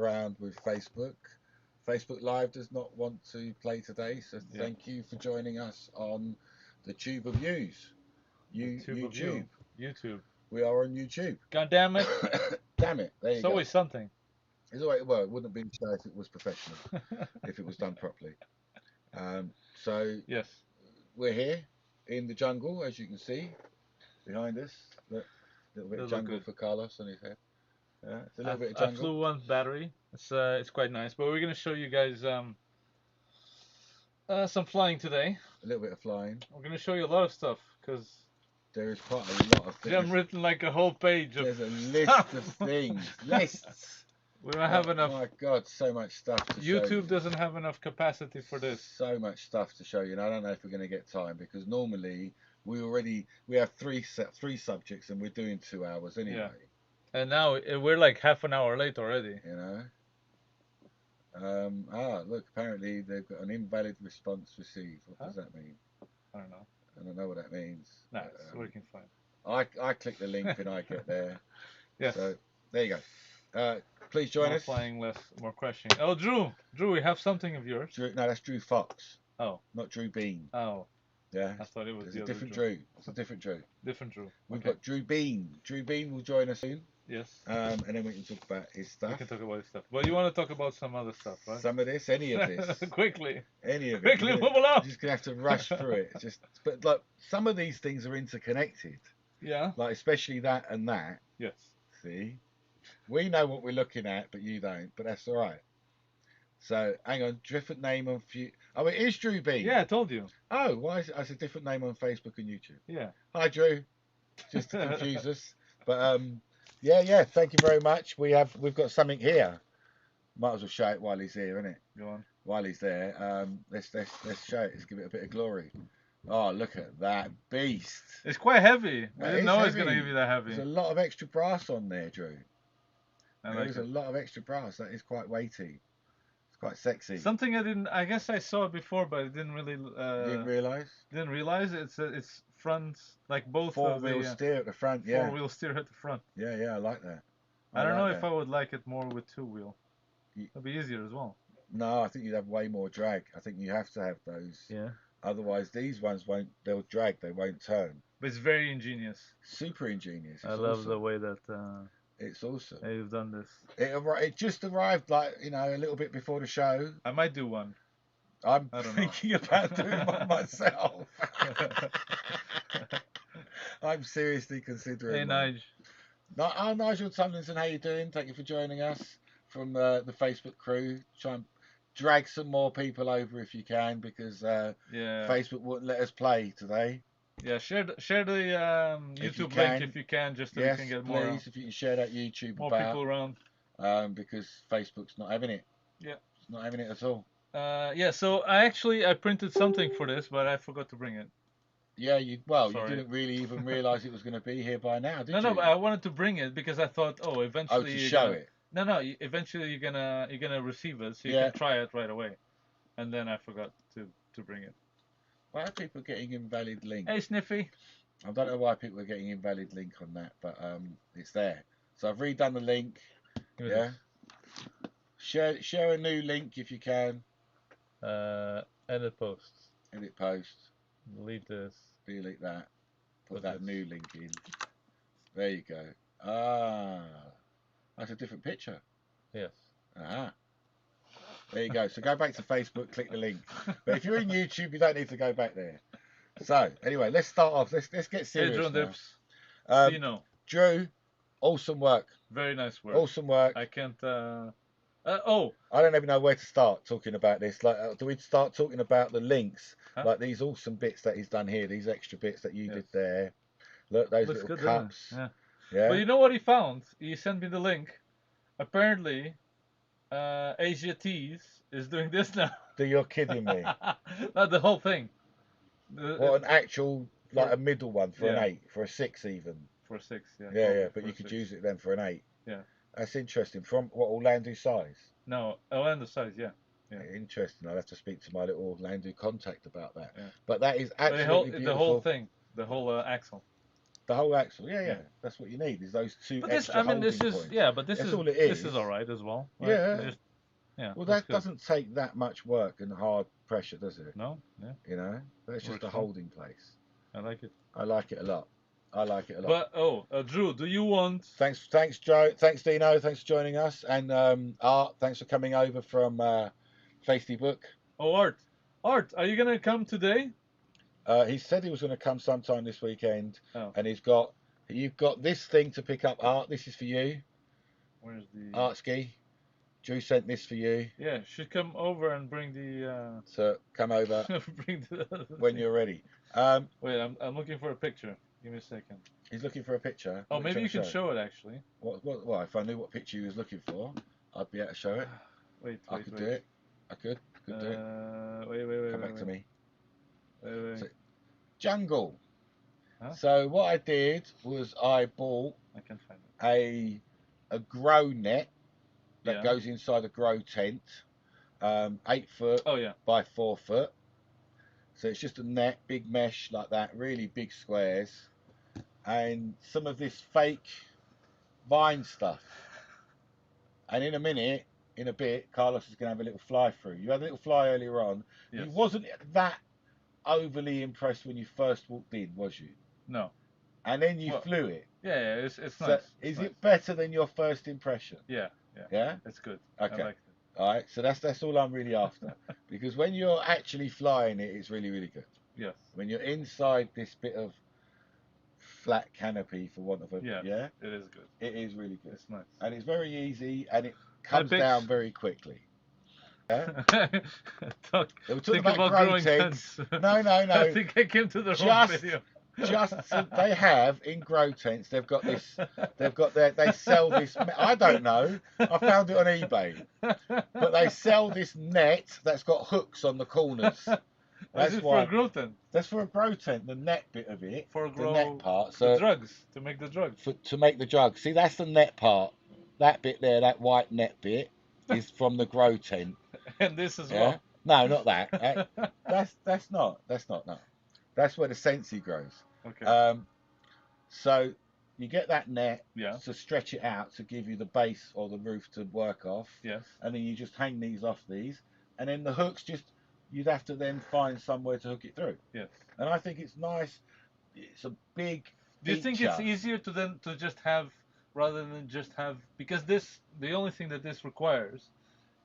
around with Facebook. Facebook Live does not want to play today, so thank you for joining us on the Tube of News. YouTube. YouTube. We are on YouTube. God damn it. Damn it. There you It's go. always something. It's always, well, it wouldn't have been so if it was professional, if it was done properly. So Yes. we're here in the jungle, as you can see behind us. Look, a little bit of jungle for Carlos on his head. Yeah, it's a little bit of jungle. I flew one battery. It's quite nice, but we're gonna show you guys some flying today. A little bit of flying. We're gonna show you a lot of stuff because there is quite a lot of things. Jim written like a whole page of. There's a list of things. Lists. We don't have enough. My God, so much stuff to show you. YouTube doesn't have enough capacity for this. So much stuff to show you, and I don't know if we're going to get time because normally we have three subjects and we're doing 2 hours anyway. Yeah. And now we're like half an hour late already. You know. Look, apparently they've got an invalid response received. What does that mean? I don't know. I don't know what that means. No, it's working fine. I click the link and I get there. Yes. So there you go. Please join us. Flying less, more crashing. Oh, Drew, we have something of yours. No, that's Drew Fox. Oh. Not Drew Bean. Oh. Yeah. I thought it was a different Drew. It's a different Drew. Different Drew. We've got Drew Bean. Drew Bean will join us soon. Yes. And then we can talk about his stuff. We can talk about his stuff. But you want to talk about some other stuff, right? Some of this, any of this. Quickly. Any of it. Quickly, move along. You're just gonna have to rush through it. But like some of these things are interconnected. Yeah. Like especially that and that. Yes. See, we know what we're looking at, but you don't. But that's all right. So hang on, different name on few. Oh, it is Drew Bean. Yeah, I told you. Oh, why is it? It's a different name on Facebook and YouTube. Yeah. Hi, Drew. Just to confuse us, but yeah. Thank you very much. We've got something here. Might as well show it while he's here, innit? Go on. While he's there, let's show it. Let's give it a bit of glory. Oh, look at that beast! It's quite heavy. I didn't know it was gonna be that heavy. There's a lot of extra brass on there, Drew. There's a lot of extra brass. That is quite weighty. It's quite sexy. Something I guess I saw it before, but I didn't really. Didn't realise. Didn't realize it's front, like both. Four-wheel steer at the front. Yeah. Four-wheel steer at the front. Yeah, I like that. I don't know if I would like it more with two-wheel. It'd be easier as well. No, I think you'd have way more drag. I think you have to have those. Yeah. Otherwise, these ones won't. They'll drag. They won't turn. But it's very ingenious. Super ingenious. I love the way that. It's awesome. You've done this. It just arrived like a little bit before the show. I might do one. I'm thinking about doing one myself. I'm seriously considering. Hey, Nigel. Nigel Tomlinson, how you doing? Thank you for joining us from the Facebook crew. Try and drag some more people over if you can, because Facebook wouldn't let us play today. Yeah, share the YouTube link if you can, just so we can get more. Please, if you can share that YouTube more people around. Because Facebook's not having it. Yeah. It's not having it at all. Yeah, so I printed something for this, but I forgot to bring it. Yeah, you didn't really even realise it was going to be here by now, did you? No, but I wanted to bring it because I thought, eventually. To show it. No, eventually you're gonna receive it, so you can try it right away. And then I forgot to bring it. Why are people getting invalid link? Hey, Sniffy. I don't know why people are getting invalid link on that, but it's there. So I've redone the link. Yeah. Share a new link if you can. Edit post. Edit post. Delete this. Delete that. Put that new link in. There you go. That's a different picture. Yes. There you go. So go back to Facebook, click the link. But if you're in YouTube, you don't need to go back there. So anyway, let's start off. Let's get serious. Hey, Drew now. Drew, awesome work. Very nice work. Awesome work. I can't. I don't even know where to start talking about this. Like, do we start talking about the links, like these awesome bits that he's done here, these extra bits that you did there? Look, those little cups. Yeah. But you know what he found? He sent me the link. Apparently, Asia Tees is doing this now. You're kidding me. Not the whole thing. An actual, like a middle one for an 8, for a 6 even. For a 6, yeah. Yeah, but you could use it then for an 8. Yeah. That's interesting. From what, Orlando size? No, Orlando size, yeah. Interesting. I'll have to speak to my little Orlando contact about that. Yeah. But that is absolutely beautiful. The whole thing, the whole axle. The whole axle, yeah. That's what you need. Is those two But this, extra I mean, holding this is points. but this That's is all it is. this is all right as well, right? Yeah. It's just, Well, that's that good. doesn't take that much work and hard pressure, does it? No, yeah. You know, that's just a holding place. I like it. I like it a lot. I like it a But lot. Drew, do you want? Thanks, Joe. Thanks, Dino. Thanks for joining us. And Art, thanks for coming over from Facebook. Oh, Art, are you gonna come today? He said he was going to come sometime this weekend, and you've got this thing to pick up. Art, this is for you. Where's the Art Ski? Drew sent this for you. Yeah, should come over and bring the. So come over. Bring the when you're ready. Wait, I'm looking for a picture. Give me a second. He's looking for a picture. Oh, maybe you can show it actually. Well, if I knew what picture he was looking for, I'd be able to show it. Wait. I could do it. I could do it. Wait. Come back to me. Wait. So, jungle. Huh? So what I did was I bought I can't find it. a grow net that goes inside a grow tent, 8 foot by 4 foot. So it's just a net, big mesh like that, really big squares, and some of this fake vine stuff. And in a bit, Carlos is going to have a little fly through. You had a little fly earlier on. Yes. You wasn't that overly impressed when you first walked in, was you? No. And then you flew it. Yeah, it's nice. So is it better than your first impression? Yeah. Yeah? It's good. Okay. I like it. All right, so that's all I'm really after. Because when you're actually flying it, it's really, really good. Yes. When you're inside this bit of flat canopy, for want of a... Yeah? It is good. It is really good. It's nice. And it's very easy, and it comes down very quickly. Yeah? Think about growing tents. No. I think I came to the wrong video. They have in grow tents. They sell this. I don't know. I found it on eBay, but they sell this net that's got hooks on the corners. That's for a grow tent. That's for a grow tent. The net bit of it, for the net part. So the drugs to make the drugs. To make the drugs. See, that's the net part. That bit there, that white net bit, is from the grow tent. And this as well. No, not that. That's not. No. That's where the Sensi grows. Okay. So you get that net to stretch it out to give you the base or the roof to work off. Yes. And then you just hang these off these, and then the hooks you'd have to then find somewhere to hook it through. Yes. And I think it's nice. It's a big. Do you think it's easier to just have rather than just have, because the only thing that this requires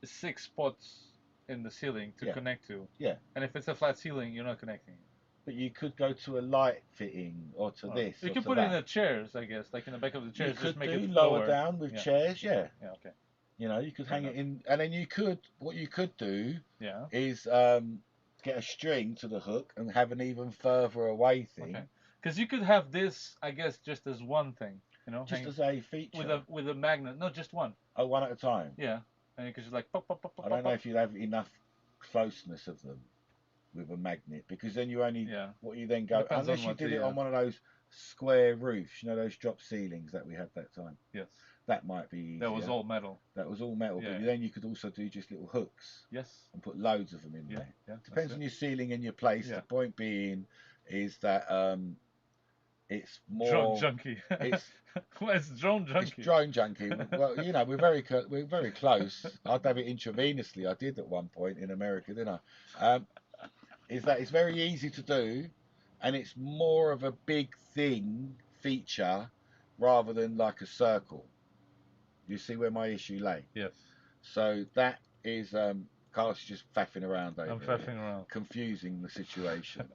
is 6 spots in the ceiling to connect to. Yeah. And if it's a flat ceiling, you're not connecting it. But you could go to a light fitting or to this. You could put it in the chairs, I guess, like in the back of the chairs. You could make do it lower down with chairs, Yeah, okay. You know, you could hang it in, and then what you could do is get a string to the hook and have an even further away thing. Okay. Because you could have this, I guess, just as one thing, you know, just as a feature with a magnet. No, just one. Oh, one at a time. Yeah, and you could just like pop. I don't know if you'd have enough closeness of them with a magnet, because then you only what you then go, unless you did it on one of those square roofs, you know, those drop ceilings that we had that time. Yes. That might be easier. That was all metal. But then you could also do just little hooks. Yes. And put loads of them in there. Yeah. Depends on your ceiling and your place. The point being is that it's more drone junkie. It's drone junkie. It's drone junkie. Well, you know, we're very close. I'd have it intravenously. I did at one point in America, didn't I? Is that it's very easy to do, and it's more of a big thing feature rather than like a circle. You see where my issue lay? Yes. So that is Carlos is just faffing around over. I'm faffing around. Confusing the situation.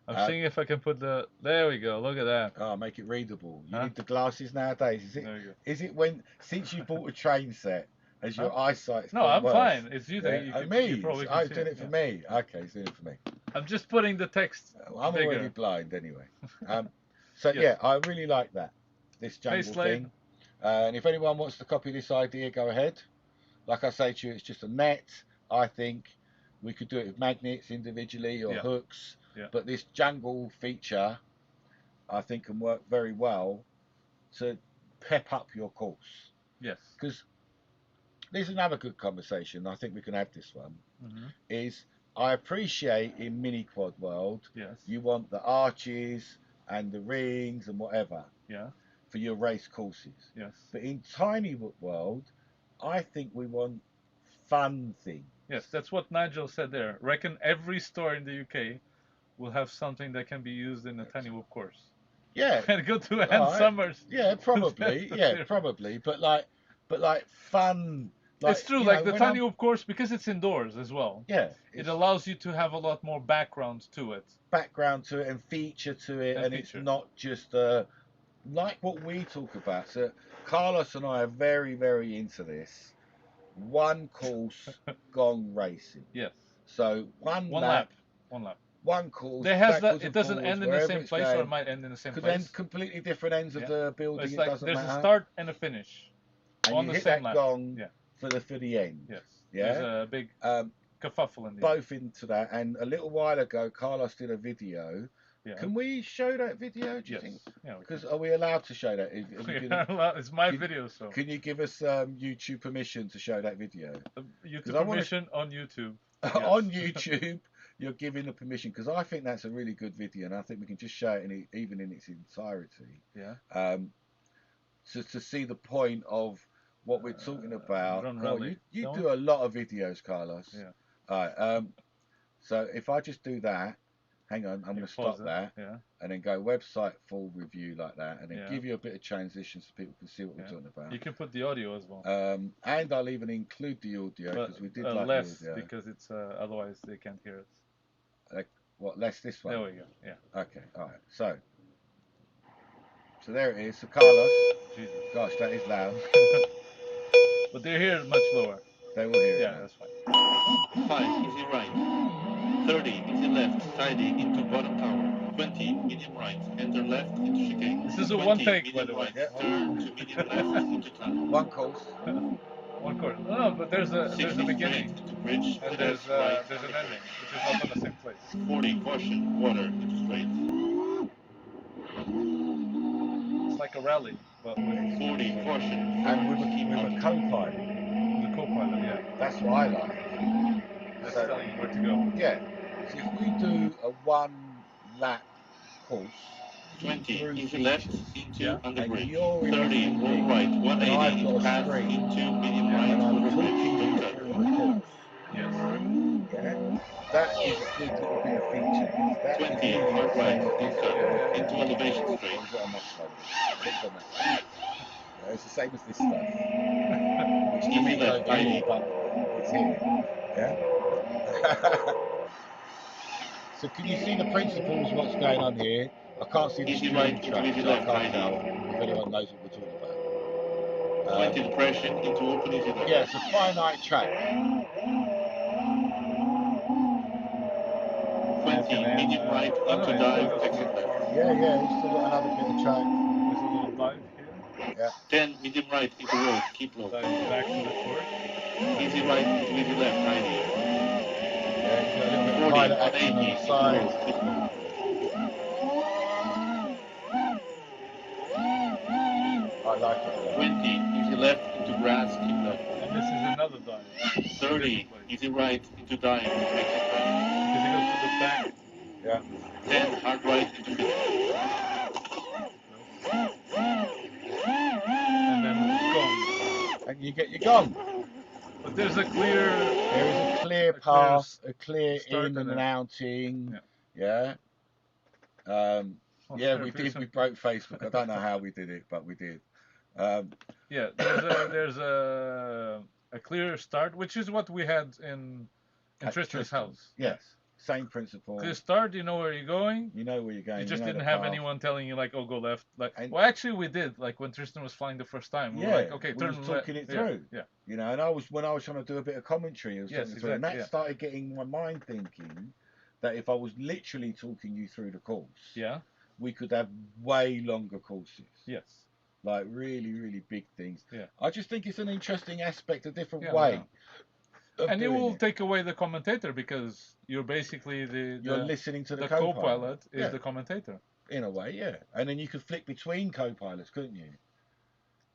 I'm seeing if I can put the. There we go. Look at that. Oh, make it readable. You need the glasses nowadays. Is it when since you bought a train set? As your eyesight's No, I'm worse? fine. It's you that you can, me. You probably can doing it for me. Okay, he's doing it for me. I'm just putting the text. I'm bigger. already blind anyway. So I really like that. This jungle thing. And if anyone wants to copy this idea, go ahead. Like I say to you, it's just a net. I think we could do it with magnets individually or hooks. Yeah. But this jungle feature, I think, can work very well to pep up your course. Yes. Because there's another good conversation. I think we can have this one. Is I appreciate in mini quad world, yes, you want the arches, and the rings and whatever. Yeah. For your race courses. Yes. But in Tiny World, I think we want fun things. Yes, that's what Nigel said there. Reckon every store in the UK will have something that can be used in a Tiny Whoop course. Yeah. And go to Ann Summers. Yeah, probably. Yeah, probably. But like fun. Like, it's true, like the Tiny Whoop course, because it's indoors as well. Yeah. It allows you to have a lot more background to it. Background to it and feature to it, and it's not just like what we talk about. So Carlos and I are very, very into this. One course gong racing. Yes. So one lap. One course. There has that. It doesn't end in the same place, or it might end in the same place. Could end completely different ends of the building. It's it like doesn't there's matter. a start and a finish. And on you the hit same that lap. gong for the end. Yes. Yeah. There's a big kerfuffle in the both into that. And a little while ago, Carlos did a video. Yeah. Can we show that video? Do you think? Yeah. Because are we allowed to show that? It's my video, so. Can you give us YouTube permission to show that video? YouTube permission on YouTube. Yes. On YouTube, you're giving the permission, because I think that's a really good video, and I think we can just show it even in its entirety. Yeah. To see the point of what we're talking about. You do a lot of videos, Carlos. Yeah. All right. So if I just do that, hang on, I'm going to stop that, and then go website full review like that, and then give you a bit of transition so people can see what we're talking about. You can put the audio as well. And I'll even include the audio, because we did like less, the audio. because it's otherwise they can't hear us. What, less this one? There we go. Yeah. Okay. All right. So there it is. So Carlos. Jesus. Gosh, that is loud. But they're here much lower. They will hear it. Yeah, that's fine. 5, easy right. 30, easy left, tidy into bottom tower. 20, medium right, enter left into chicane. This is a one take, by the way. Right, turn to medium left into tunnel. One course. One course. No, but there's a beginning. Into bridge, and there's an ending, which is not on the same place. 40, caution, water into straight. It's like a rally, but with 40, caution. And with a co-pilot. The co-pilot, yeah. That's what I like. That's telling you where to go. Yeah. So if we do a 1 lap course, 20, easy left into under bridge. 30, all right, 180 into pass into medium right, and I'm under bridge. talking you through the course. Yes. Yeah. That is a good little bit of feature. That 20, hard right, into elevation straight. It's the same as this stuff. Which to me don't really, but it's here. Yeah. So can you see the principles, what's going on here? I can't see the easy stream right, track, easy so I left, can't tell if anyone knows what we're talking about. 20 depression into open easy left. Yeah, it's a finite track. 20, medium right, into dive, exit left. Yeah, we've still got another bit of track. There's a little dive here. Yeah. 10, medium right, into road, keep low. Dive back to the court. Easy right, into easy left, 90. Yeah, you've got a little bit of 40, pilot action on 180, the into side. road, keep low. I like it. 20, easy left, into grass, keep left. And this is another dive. 30, easy right, into dive, exit left. Because it goes to the back. Yeah. 10, hard right, into finish. And then gone. And you get your gong. But there's a clear... There is a clear path, a clear start in and an outing. Yeah. Yeah, we did. We broke Facebook. I don't know how we did it, but we did. Yeah, there's a clear start, which is what we had in Tristan's house. Yes, same principle. Clear start, you know where you're going. You know where you're going. You just know didn't the have path. anyone telling you like, oh, go left. Well, actually, we did. Like when Tristan was flying the first time, we were like, okay, we turn was talking it through. Yeah. You know, and when I was trying to do a bit of commentary, and that started getting my mind thinking that if I was literally talking you through the course, we could have way longer courses. Yes. Like really, really big things. Yeah. I just think it's an interesting aspect, a different way. And it will take away the commentator, because you're basically you're listening to the co-pilot is the commentator. In a way, yeah. And then you could flick between co-pilots, couldn't you?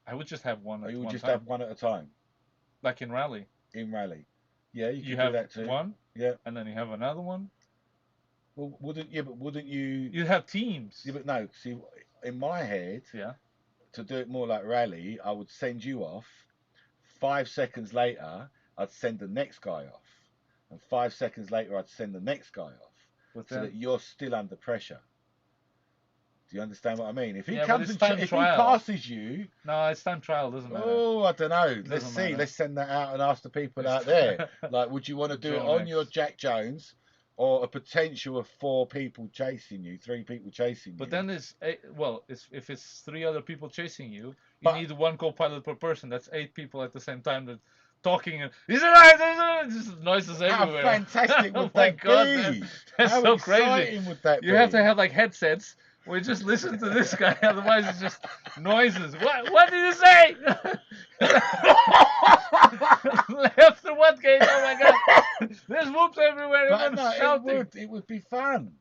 I would just have one. Or you would just have one at a time. Like in rally. In rally. Yeah, you could have do that too. One. Yeah. And then you have another one. Well, wouldn't you? But wouldn't you? You'd have teams. Yeah, but no. See, in my head, Yeah. to do it more like rally, I would send you off. 5 seconds later, I'd send the next guy off, and 5 seconds later, I'd send the next guy off, But so then, that you're still under pressure. Do you understand what I mean? If he yeah, but comes it's and time if he trial. passes you, No, it's time trial. Doesn't matter. oh, I don't know. Let's Doesn't see. matter. Let's send that out and ask the people out there. Like, would you want to do it on Jonex. your Jack Jones, or a potential of 4 people chasing you, 3 people chasing you? But then if it's 3 other people chasing you, you But- need 1 co-pilot per person. That's 8 people at the same time that talking and is it right? Just noises How everywhere. fantastic would Oh my that God, be? that's How so exciting crazy. would that You be? have to have like headsets where you just listen to this guy, otherwise it's just noises. What did you say? Left or what, Kate? Oh my God, there's whoops everywhere. But Everyone's no, shouting. it would be fun.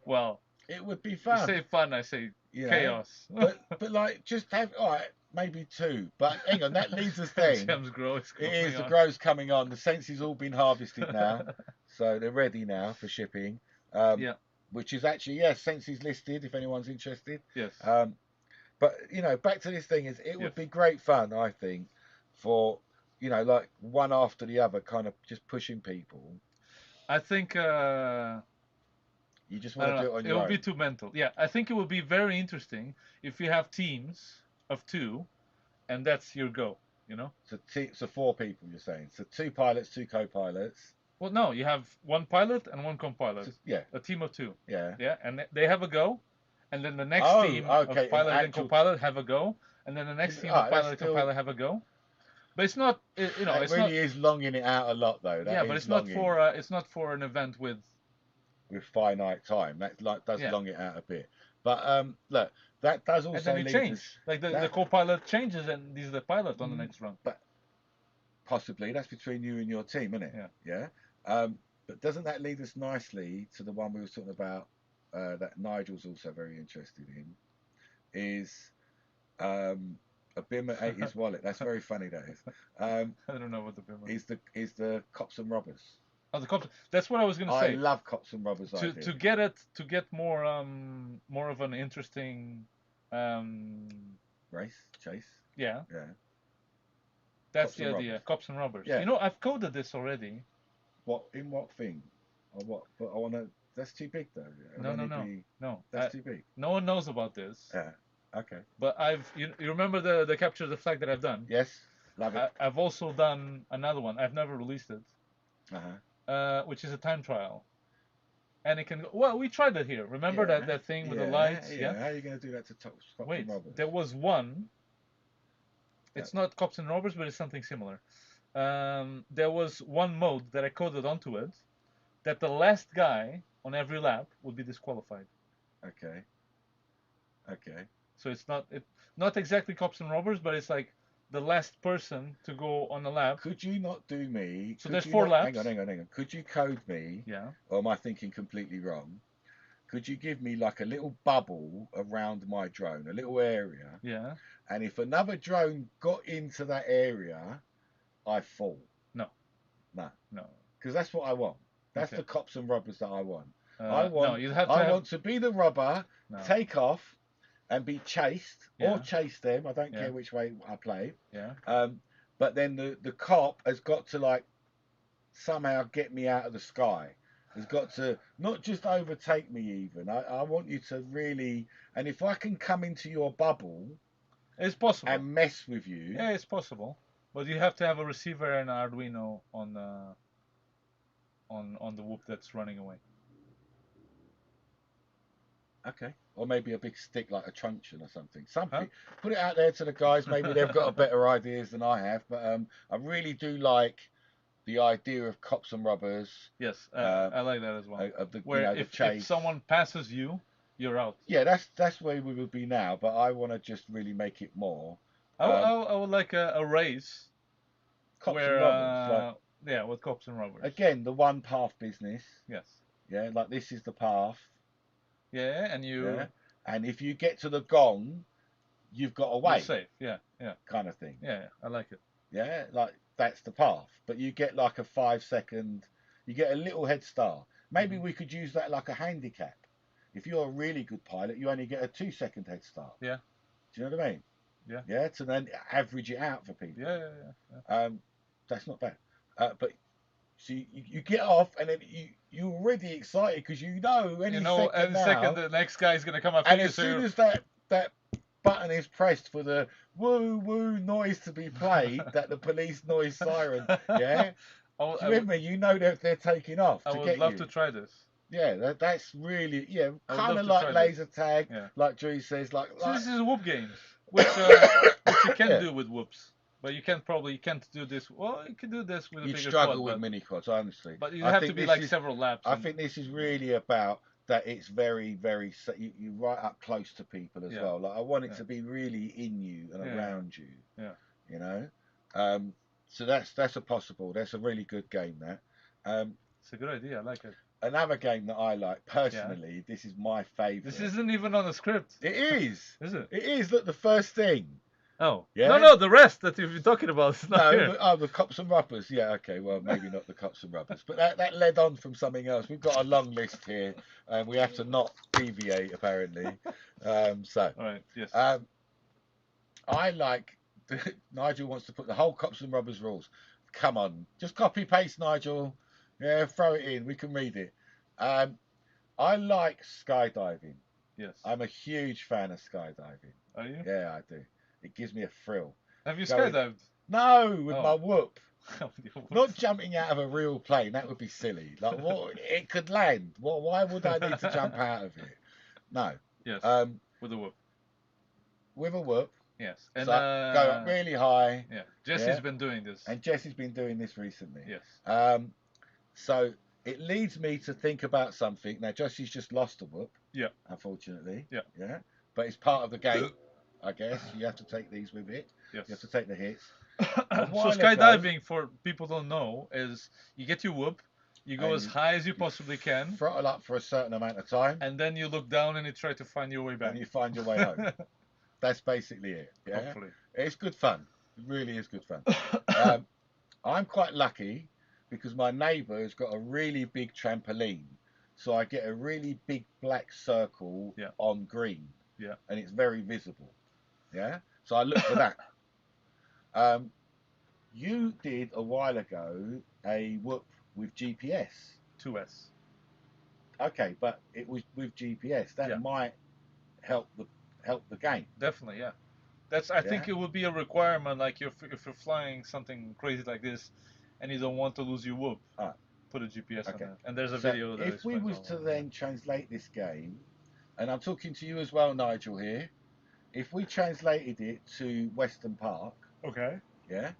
Well, It would be you fun. say fun, I say You know? chaos. But like, just have, all right, maybe 2. But hang on, that leads us then. Gem's grow is It is, the on. grow's coming on. The senses all been harvested now. So they're ready now for shipping. Yeah. Which is actually, yes, senses listed if anyone's interested. Yes. But, you know, back to this thing is, it would Yes. be great fun, I think, for, you know, like one after the other, kind of just pushing people. I think You just want to do it on your it own. would be too mental. Yeah, I think it would be very interesting if you have teams of 2, and that's your go. You know. So 4 people, you're saying. So 2 pilots, 2 co-pilots. Well, no, you have 1 pilot and 1 co-pilot. So, yeah. A team of 2. Yeah. Yeah, and they have a go, and then the next team okay, of pilot an and co-pilot have a go, and then the next team of pilot and co-pilot have a go. But it's not, you know, it really is longing it out a lot, though. Yeah, but it's not for an event with finite time. That does long it out a bit. But and look, that does also then you lead change. us, Like the co-pilot changes, and he's the pilot on the next run. But possibly that's between you and your team, isn't it? Yeah. Yeah. But doesn't that lead us nicely to the one we were talking about that Nigel's also very interested in? Is a Bimmer ate his wallet. That's very funny. That is. I don't know what the Bimmer is the cops and robbers. Oh, the cops. That's what I was gonna say. I love cops and robbers. To get more of an interesting chase. Yeah. Yeah. That's the idea. Cops and robbers. Yeah. You know, I've coded this already. What thing? Or what? But I wanna. That's too big though. No. That's too big. No one knows about this. Yeah. Okay. But you remember the capture the flag that I've done? Yes. Love it. I've also done another one. I've never released it. Which is a time trial. And it can go. Well, we tried it here. Remember that thing with the lights? Yeah. How are you going to do that to cops and robbers? There was one. It's not cops and robbers, but it's something similar. There was one mode that I coded onto it, that the last guy on every lap would be disqualified. Okay. So it's not exactly cops and robbers, but it's like the last person to go on the lap. Could you not do me? So there's 4 laps. Hang on. Could you code me? Yeah. Or am I thinking completely wrong? Could you give me like a little bubble around my drone, a little area? Yeah. And if another drone got into that area, I fall. No. Because that's what I want. That's the cops and robbers that I want. I want to be the robber, take off, and be chased, or chase them. I don't care which way I play. Yeah. But then the cop has got to like somehow get me out of the sky. Has got to not just overtake me even. I want you to really, and if I can come into your bubble, it's possible, and mess with you. Yeah, it's possible. But you have to have a receiver and an Arduino on the whoop that's running away. Okay. Or maybe a big stick like a truncheon or something. Put it out there to the guys. Maybe they've got better ideas than I have. But I really do like the idea of cops and robbers. Yes, I like that as well. Where if someone passes you, you're out. Yeah, that's where we would be now. But I want to just really make it more. I would like a race. Cops and robbers. With cops and robbers. Again, the one path business. Yes. Yeah, like this is the path. Yeah, and you. Yeah. And if you get to the gong, you've got away. You're safe. Yeah. Kind of thing. Yeah, I like it. Yeah, like that's the path. But you get like a 5 second. You get a little head start. Maybe we could use that like a handicap. If you're a really good pilot, you only get a 2-second head start. Yeah. Do you know what I mean? Yeah. Yeah, to then average it out for people. Yeah. That's not bad. But so you get off, and then you're already excited because any second the next guy's gonna come up. And as soon as that button is pressed for the woo woo noise to be played, that the police noise siren, yeah. Remember, you know that they're taking off. I would love to try this. Yeah, that's really kind of like laser tag, like Drew says, like. So this is whoop games, which you can do with whoops, but you can't do this. Well, you can do this with a bigger quad. You struggle with mini quads, honestly. But you have to be like several laps. I think this is really about that. It's very, very. You right up close to people as well. Like I want it to be really in you and around you. Yeah. You know. So that's a possible. That's a really good game. That. It's a good idea. I like it. Another game that I like personally. This is my favourite. This isn't even on the script. It is. Is it? It is. Look, the first thing. Oh. Yeah? No, the rest that you've been talking about is not here. The cops and rubbers. Yeah, okay, well, maybe not the cops and rubbers. But that led on from something else. We've got a long list here, and we have to not deviate, apparently. All right, yes. I like... Nigel wants to put the whole cops and rubbers rules. Come on. Just copy-paste, Nigel. Yeah, throw it in. We can read it. I like skydiving. Yes. I'm a huge fan of skydiving. Are you? Yeah, I do. It gives me a thrill. Have you skydived? No, with my whoop. Whoops. Not jumping out of a real plane. That would be silly. Like, what? It could land. Why would I need to jump out of it? No. Yes. With a whoop. With a whoop. Yes. And so go up really high. Yeah. Jesse's been doing this. And Jesse's been doing this recently. Yes. So it leads me to think about something. Now Jesse's just lost a whoop. Yeah. Unfortunately. Yeah. Yeah. But it's part of the game. I guess you have to take these with it. Yes. You have to take the hits. So skydiving, for people don't know, is you get your whoop, you go as high as you possibly can, throttle up for a certain amount of time, and then you look down and you try to find your way back. And you find your way home. That's basically it. Yeah. Hopefully. It's good fun. It really is good fun. I'm quite lucky because my neighbour has got a really big trampoline, so I get a really big black circle on green. Yeah. And it's very visible. Yeah. So I look for that. You did a while ago a whoop with GPS. 2S. Okay, but it was with GPS. That might help the game. Definitely, yeah. I think it would be a requirement. Like if you're flying something crazy like this, and you don't want to lose your whoop, put a GPS on it. And there's a video. That if we was to then translate this game, and I'm talking to you as well, Nigel here. If we translated it to Western Park. Okay. Yeah.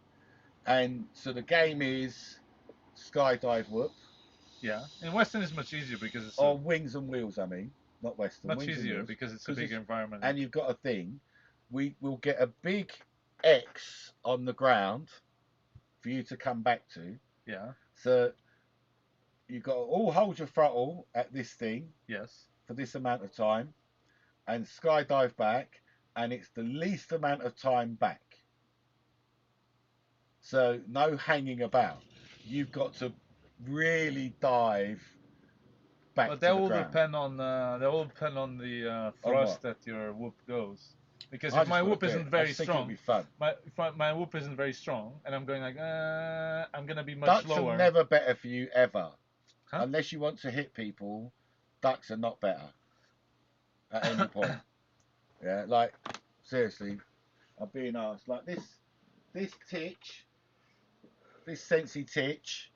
And so the game is skydive whoop. Yeah. In Western is much easier because it's... Wings and wheels, I mean. Not Western. Much easier because it's a bigger environment. And you've got a thing. We will get a big X on the ground for you to come back to. Yeah. So you've got to all hold your throttle at this thing. Yes. For this amount of time. And skydive back. And it's the least amount of time back. So no hanging about. You've got to really dive back. But that will depend on the thrust that your whoop goes. Because if my whoop isn't very strong, my whoop isn't very strong, and I'm going like I'm gonna be much ducks lower. Ducks are never better for you ever, unless you want to hit people. Ducks are not better at any point. Yeah, like seriously, I'm being asked. Like this titch, this Sensi titch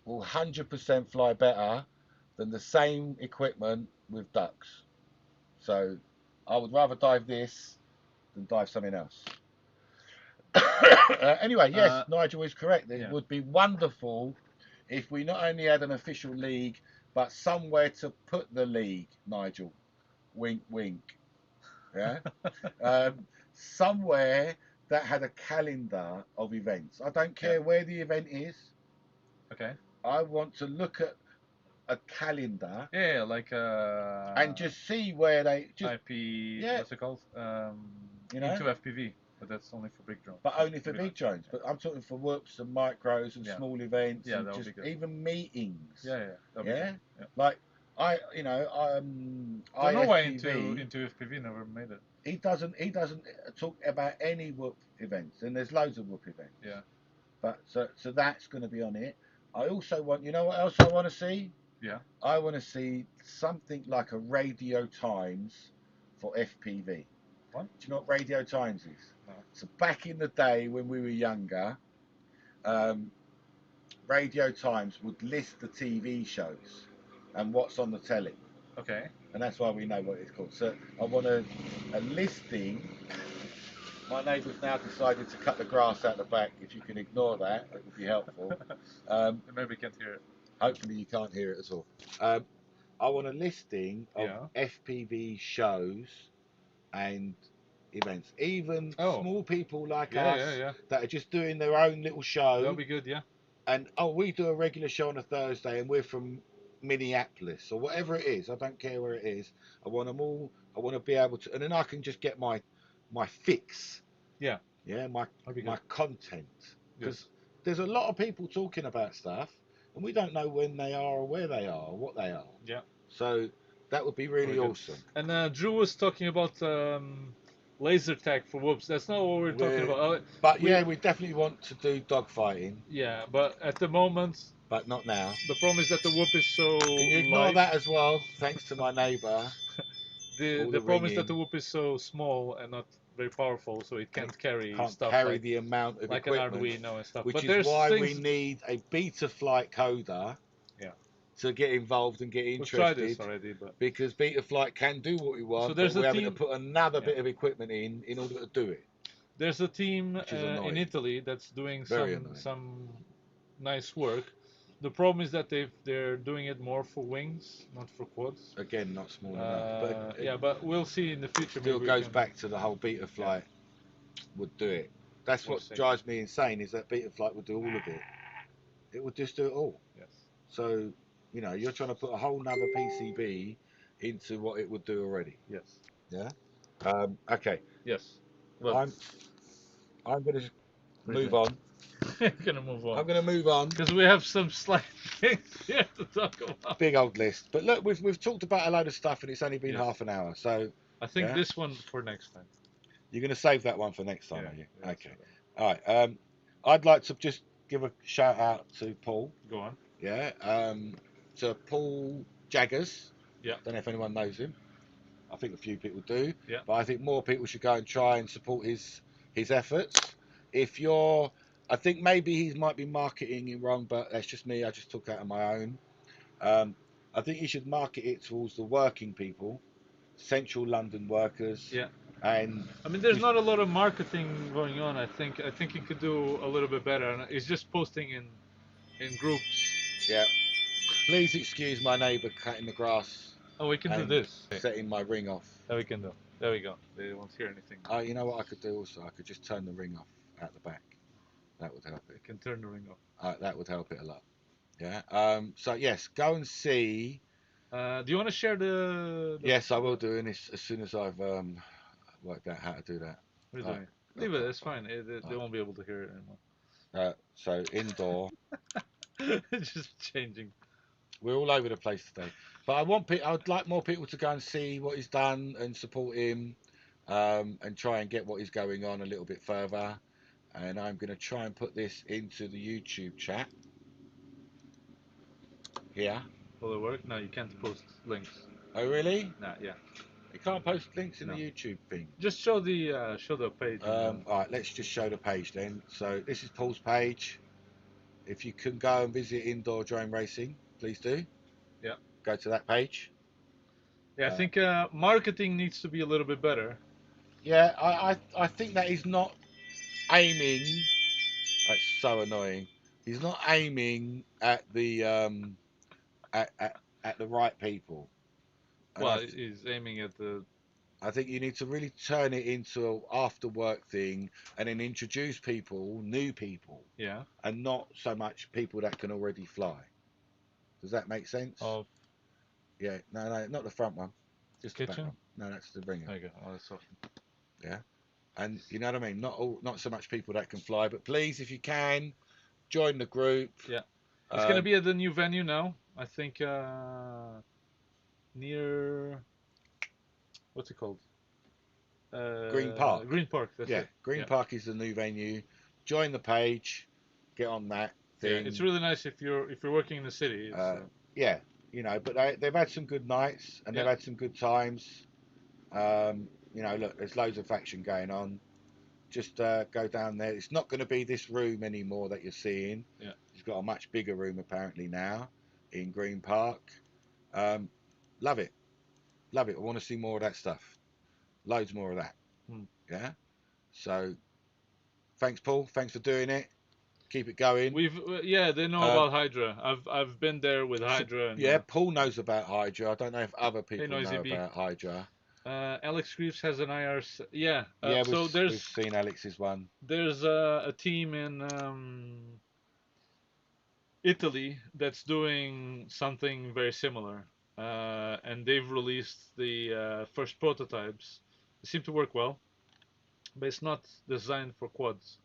will 100% fly better than the same equipment with ducks. So I would rather dive this than dive something else. Anyway, yes, Nigel is correct. It would be wonderful if we not only had an official league, but somewhere to put the league, Nigel. Wink, wink. Yeah. Somewhere that had a calendar of events. I don't care where the event is. Okay. I want to look at a calendar. Yeah, like and just see where they just IP. What's it called? You know? Into FPV. But that's only for big drones. But only for big drones. But I'm talking for whoops and micros and small events and just even meetings. Yeah. Yeah. Like don't know why into FPV never made it. He doesn't talk about any whoop events, and there's loads of whoop events. Yeah. But so that's going to be on it. I also want, you know what else I want to see? Yeah. I want to see something like a Radio Times for FPV. What? Do you know what Radio Times is? No. So back in the day when we were younger, Radio Times would list the TV shows and what's on the telly. Okay. And that's why we know what it's called. So I want a listing. My neighbour's now decided to cut the grass out the back. If you can ignore that, it would be helpful. Maybe you can't hear it. Hopefully you can't hear it at all. I want a listing of FPV shows and events. Even small people like us that are just doing their own little show. That'll be good, yeah. And we do a regular show on a Thursday, and we're from Minneapolis or whatever it is. I don't care where it is. I want them all. I want to be able to, and then I can just get my fix. Yeah. Yeah, my content. Because there's a lot of people talking about stuff, and we don't know when they are or where they are or what they are. Yeah. So that would be really awesome. And Drew was talking about laser tag for whoops. That's not what we're talking about. But we definitely want to do dogfighting. Yeah, but at the moment. But not now. The problem is that the whoop is so. Can you ignore that as well? Thanks to my neighbour. The problem is that the whoop is so small and not very powerful, so it can't carry stuff like, the amount of like equipment, an Arduino and stuff. Which but is why we need a beta flight coder. Yeah. To get involved and get interested. We've tried this already, but because beta flight can do what we want, but we're having to put another bit of equipment in order to do it. There's a team in Italy that's doing some nice work. The problem is that they're doing it more for wings, not for quads. Again, not small enough. But but we'll see in the future. Still goes back to the whole beta flight would do it. That's what drives me insane, is that beta flight would do all of it. It would just do it all. Yes. So, you're trying to put a whole nother PCB into what it would do already. Yes. Yeah. Okay. Yes. Well, I'm going to move on. I'm going to move on because we have some slight things here to talk about. Big old list, but look, we've talked about a load of stuff, and it's only been half an hour. So I think this one for next time. You're going to save that one for next time, are you? Yeah, okay. All right. I'd like to just give a shout out to Paul. Go on. Yeah. To Paul Jaggers. Yeah. Don't know if anyone knows him. I think a few people do. Yeah. But I think more people should go and try and support his efforts. I think maybe he might be marketing it wrong, but that's just me. I just took out on my own. I think he should market it towards the working people, central London workers. Yeah. And I mean, there's not a lot of marketing going on. I think he could do a little bit better. And he's just posting in groups. Yeah. Please excuse my neighbour cutting the grass. Oh, we can do this. Setting my ring off. That we can do. There we go. They won't hear anything. Oh, you know what I could do also? I could just turn the ring off at the back. That would help it. You can turn the ring off. That would help it a lot. Yeah. So yes, go and see. Do you want to share the? Yes, I will do. And as soon as I've worked out how to do that. What are you doing? Leave it. It's fine. They won't be able to hear it anymore. So indoor. It's just changing. We're all over the place today, but I'd like more people to go and see what he's done and support him, and try and get what is going on a little bit further. And I'm going to try and put this into the YouTube chat. Here. Will it work? No, you can't post links. Oh really? Nah, yeah. You can't post links in the YouTube thing. Just show the page. All right, let's just show the page then. So this is Paul's page. If you can go and visit Indoor Drone Racing, please do. Yeah. Go to that page. Yeah, I think marketing needs to be a little bit better. Yeah, I think that he's not aiming. That's so annoying. He's not aiming at the at the right people. And well, he's aiming at the. I think you need to really turn it into an after work thing, and then introduce people, new people. Yeah. And not so much people that can already fly. Does that make sense? Oh. Yeah. No, not the front one. Just the kitchen. back one. No, that's the ringer. There you go. Oh, that's awesome. Yeah. And you know what I mean? Not so much people that can fly, but please, if you can, join the group. Yeah. It's gonna be at the new venue now. I think near what's it called? Green Park. Green Park. That's it. Green Park is the new venue. Join the page. Get on that thing. Yeah, it's really nice if you're working in the city. Yeah, you know, but they've had some good nights and they've had some good times. You know, look, there's loads of action going on. Just go down there. It's not going to be this room anymore that you're seeing. Yeah. It's got a much bigger room apparently now in Green Park. Love it. Love it. I want to see more of that stuff. Loads more of that. Yeah. So thanks, Paul. Thanks for doing it. Keep it going. They know about Hydra. I've been there with Hydra. And, Paul knows about Hydra. I don't know if other people know about Hydra. Alex Greaves has an IR. We've seen Alex's one. There's a team in Italy that's doing something very similar, and they've released the first prototypes. They seem to work well, but it's not designed for quads.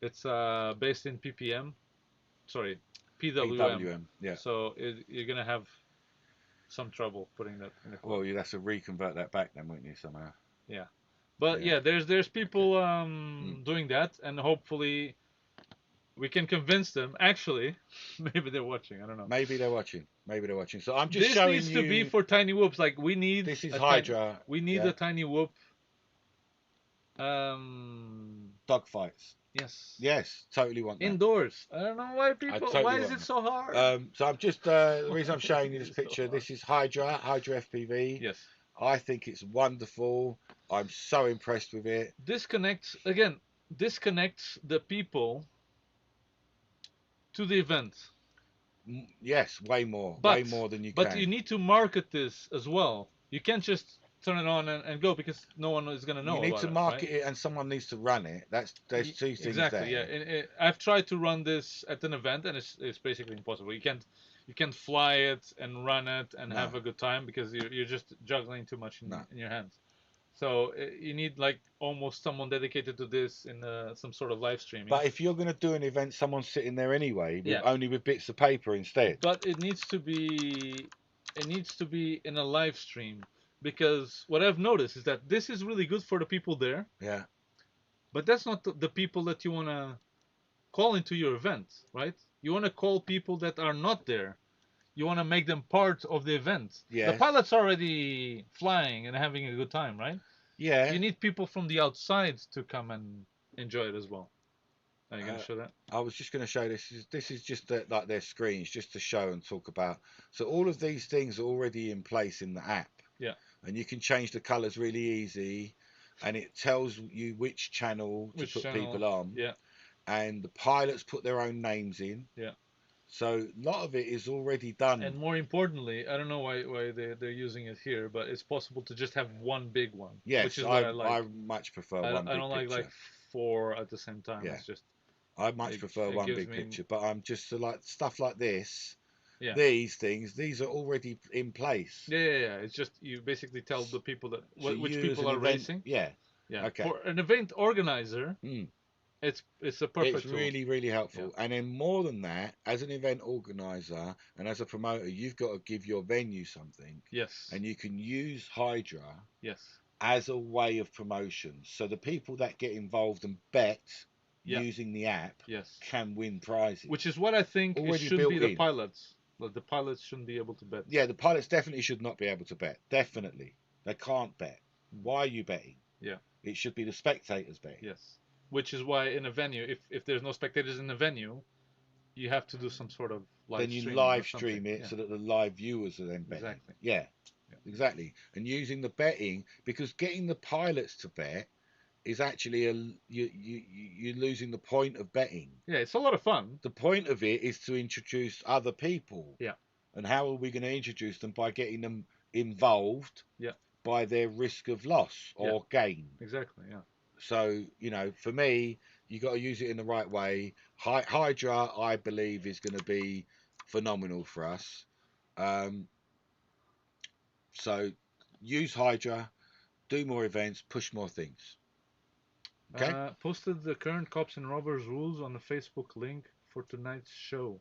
It's based in PWM. Yeah. So you're gonna have some trouble putting that in a quad. Well, you'd have to reconvert that back then, wouldn't you, somehow? Yeah. But there's people doing that, and hopefully we can convince them. Actually, maybe they're watching. I don't know. Maybe they're watching. So I'm just showing you. This needs to be for tiny whoops. Like we need. This is Hydra. We need a tiny whoop. Dogfights. Yes. Yes, totally want that. Indoors. I don't know why people. Why is it so hard? So I'm just the reason I'm showing you this picture. This is Hydra FPV. Yes. I think it's wonderful. I'm so impressed with it. Disconnects the people to the event. Yes, way more than you can. But you need to market this as well. You can't just turn it on and go because no one is going to know. You need to market it, and someone needs to run it. There's two things exactly, there. Yeah. I've tried to run this at an event, and it's basically impossible. You can't fly it and run it and have a good time because you're just juggling too much in your hands. So you need like almost someone dedicated to this in some sort of live streaming. But if you're going to do an event, someone's sitting there anyway, only with bits of paper instead. But it needs to be in a live stream, because what I've noticed is that this is really good for the people there. Yeah. But that's not the people that you want to call into your event, right? You want to call people that are not there. You want to make them part of the event. Yes. The pilot's already flying and having a good time, right? Yeah. You need people from the outside to come and enjoy it as well. Are you going to show that? I was just going to show this. This is just like their screens, just to show and talk about. So all of these things are already in place in the app. Yeah. And you can change the colours really easy, and it tells you which channel to put people on. Yeah. And the pilots put their own names in. Yeah. So a lot of it is already done. And more importantly, I don't know why they're using it here, but it's possible to just have one big one. Yes, which is what I like. I much prefer one big picture. I don't like 4 at the same time. Yeah. It's just. I much prefer one big picture, but I'm just like stuff like this. Yeah. These are already in place. Yeah. It's just you basically tell the people that which people are racing. Yeah. Okay. For an event organizer, it's a perfect. It's really, really helpful. Yeah. And then more than that, as an event organizer and as a promoter, you've got to give your venue something. Yes. And you can use Hydra. Yes. As a way of promotion, so the people that get involved and bet. Using the app, can win prizes. Which is what I think it should be the pilots. Like the pilots shouldn't be able to bet. Yeah, the pilots definitely should not be able to bet. Definitely. They can't bet. Why are you betting? Yeah. It should be the spectators betting. Yes. Which is why in a venue, if there's no spectators in the venue, you have to do some sort of live stream. Then you live stream it so that the live viewers are then betting. Exactly. Yeah. Exactly. And using the betting, because getting the pilots to bet is actually you're losing the point of betting. Yeah, it's a lot of fun. The point of it is to introduce other people. Yeah. And how are we going to introduce them? By getting them involved. Yeah. By their risk of loss or gain. Exactly. Yeah. So for me, you got to use it in the right way. Hydra, I believe, is going to be phenomenal for us. So use Hydra, do more events, push more things. Okay. Posted the current Cops and Robbers rules on the Facebook link for tonight's show.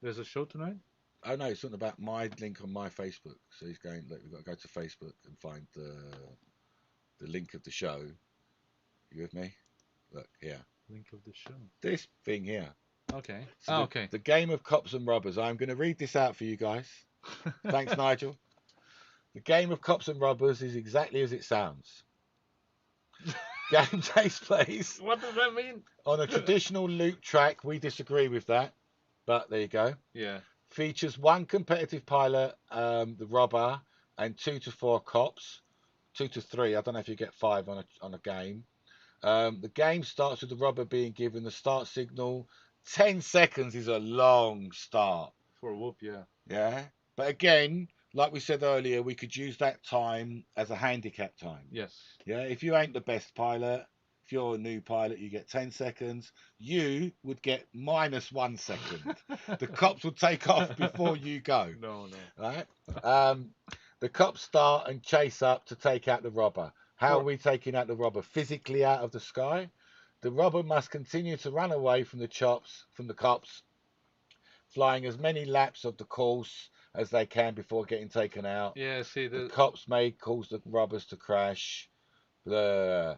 There's a show tonight? Oh no, it's something about my link on my Facebook. So he's going. Look, we've got to go to Facebook and find the link of the show. You with me? Look here. Link of the show. This thing here. Okay. So okay. The game of Cops and Robbers. I'm going to read this out for you guys. Thanks, Nigel. The game of Cops and Robbers is exactly as it sounds. Game takes place. What does that mean? On a traditional loop track. We disagree with that, but there you go. Yeah. Features one competitive pilot, the robber, and 2 to 4 cops. 2 to 3. I don't know if you get 5 on a game. The game starts with the robber being given the start signal. 10 seconds is a long start. For a whoop, yeah. Yeah. But again, like we said earlier, we could use that time as a handicap time. Yes. Yeah. If you ain't the best pilot, if you're a new pilot, you get 10 seconds. You would get -1 second. The cops would take off before you go. No. Right? The cops start and chase up to take out the robber. How are we taking out the robber? Physically out of the sky. The robber must continue to run away from the cops, flying as many laps of the course as they can before getting taken out. Yeah, see, the cops may cause the robbers to crash. Yeah,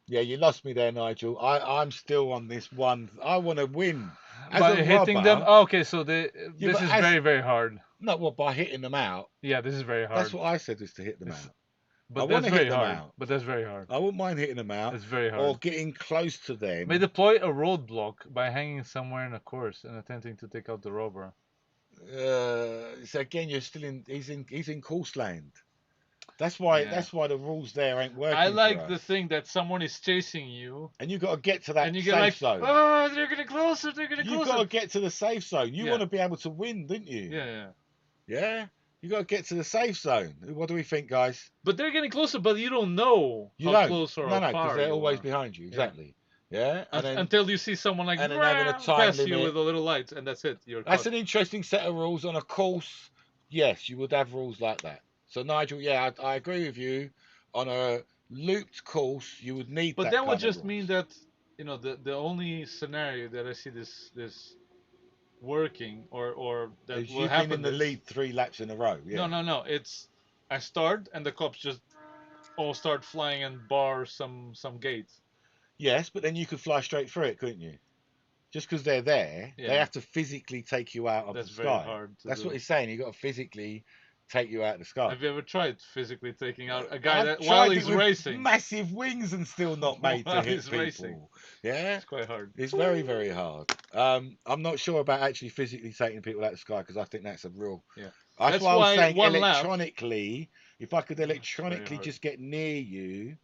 you lost me there, Nigel. I'm still on this one. I want to win. By hitting them? Oh, okay, so this is very, very hard. No, well, by hitting them out. Yeah, this is very hard. That's what I said, is to hit them out. But I want to hit them hard. out. But that's very hard. I wouldn't mind hitting them out. It's very hard. Or getting close to them. May deploy a roadblock by hanging somewhere in a course and attempting to take out the robber. So again, you're still in. He's in course land. That's why. Yeah. That's why the rules there ain't working. I like the thing that someone is chasing you, and you got to get to that and you safe zone. Oh, they're getting closer. They're getting closer. You got to get to the safe zone. You want to be able to win, didn't you? Yeah. Yeah. You got to get to the safe zone. What do we think, guys? But they're getting closer, but you don't know how close or how far. No, because they're always behind you. Exactly. Yeah. And then, until you see someone like having a time pass limit. you with a little light, and that's it. That's an interesting set of rules on a course. Yes, you would have rules like that. So Nigel, yeah, I agree with you. On a looped course, you would need. But that would just mean that the only scenario that I see this working or that is will happen in the lead 3 laps in a row. Yeah. No. It's I start and the cops just all start flying and bar some gates. Yes, but then you could fly straight through it, couldn't you? Just because they're there, they have to physically take you out of the sky. That's very hard. That's what he's saying. You got to physically take you out of the sky. Have you ever tried physically taking out a guy while he's racing? Massive wings and still not made to hit people. Racing. Yeah, it's quite hard. It's very, very hard. I'm not sure about actually physically taking people out of the sky because I think that's a real. Yeah. That's why I was saying electronically. If I could electronically just get near you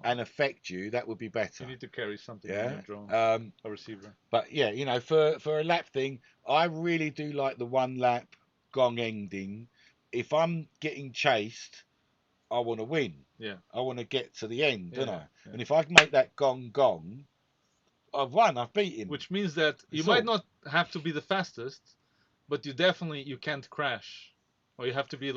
and affect you, that would be better. You need to carry something in your drone, a receiver. But yeah, for a lap thing, I really do like the 1 lap gong ending. If I'm getting chased, I want to win. Yeah. I want to get to the end, don't I? Yeah. And if I can make that gong, I've won. I've beaten. Which means that you might not have to be the fastest, but you can't crash, or you have to be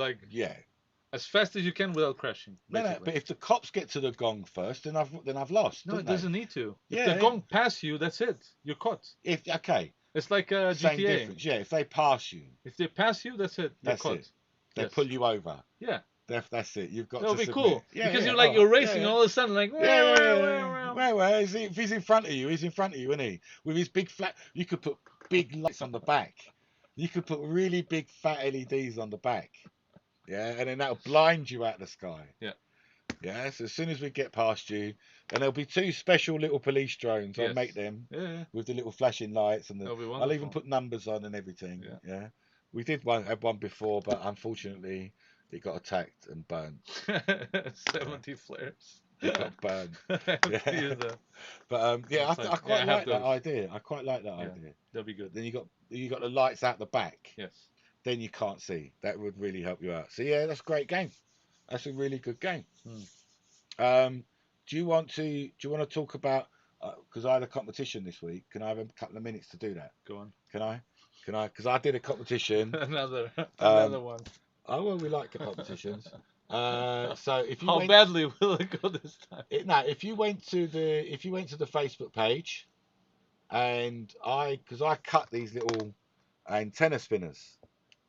as fast as you can without crashing. Basically. No, but if the cops get to the gong first, then I've lost. No, it doesn't need to. If the gong pass you, that's it. You're caught. It's like GTA. Same difference. Yeah, if they pass you. If they pass you, that's it. You're caught. They pull you over. Yeah. That's it. You've got to. That'll be cool. Yeah, because you're racing, and all of a sudden Well, if he's in front of you, he's in front of you, isn't he? With his big flat, you could put big lights on the back. You could put really big fat LEDs on the back. Yeah, and then that'll blind you out of the sky. Yeah. Yeah, so as soon as we get past you, and there'll be 2 special little police drones. I'll make them with the little flashing lights and I'll even put numbers on and everything. Yeah. We did have one before, but unfortunately it got attacked and burned. 70 flares. It got burned. But I quite like that idea. I quite like that idea. That'll be good. Then you got the lights out the back. Yes. Then you can't see. That would really help you out. So yeah, that's a great game. That's a really good game. Do you want to talk about? Because I had a competition this week. Can I have a couple of minutes to do that? Go on. Can I? Because I did a competition. another one. Oh well, we like competitions. So if you How went, badly will it go this time? no, if you went to the Facebook page, and because I cut these little antenna spinners,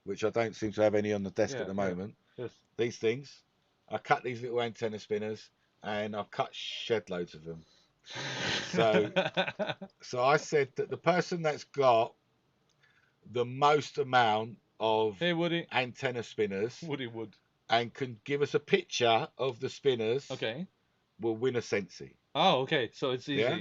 which I don't seem to have any on the desk at the moment. Yes. These things, I cut these little antenna spinners, and I've cut shed loads of them. So I said that the person that's got the most amount of antenna spinners Wood. and can give us a picture of the spinners, Okay, will win a Sensi. Oh, okay. So it's easy. Yeah?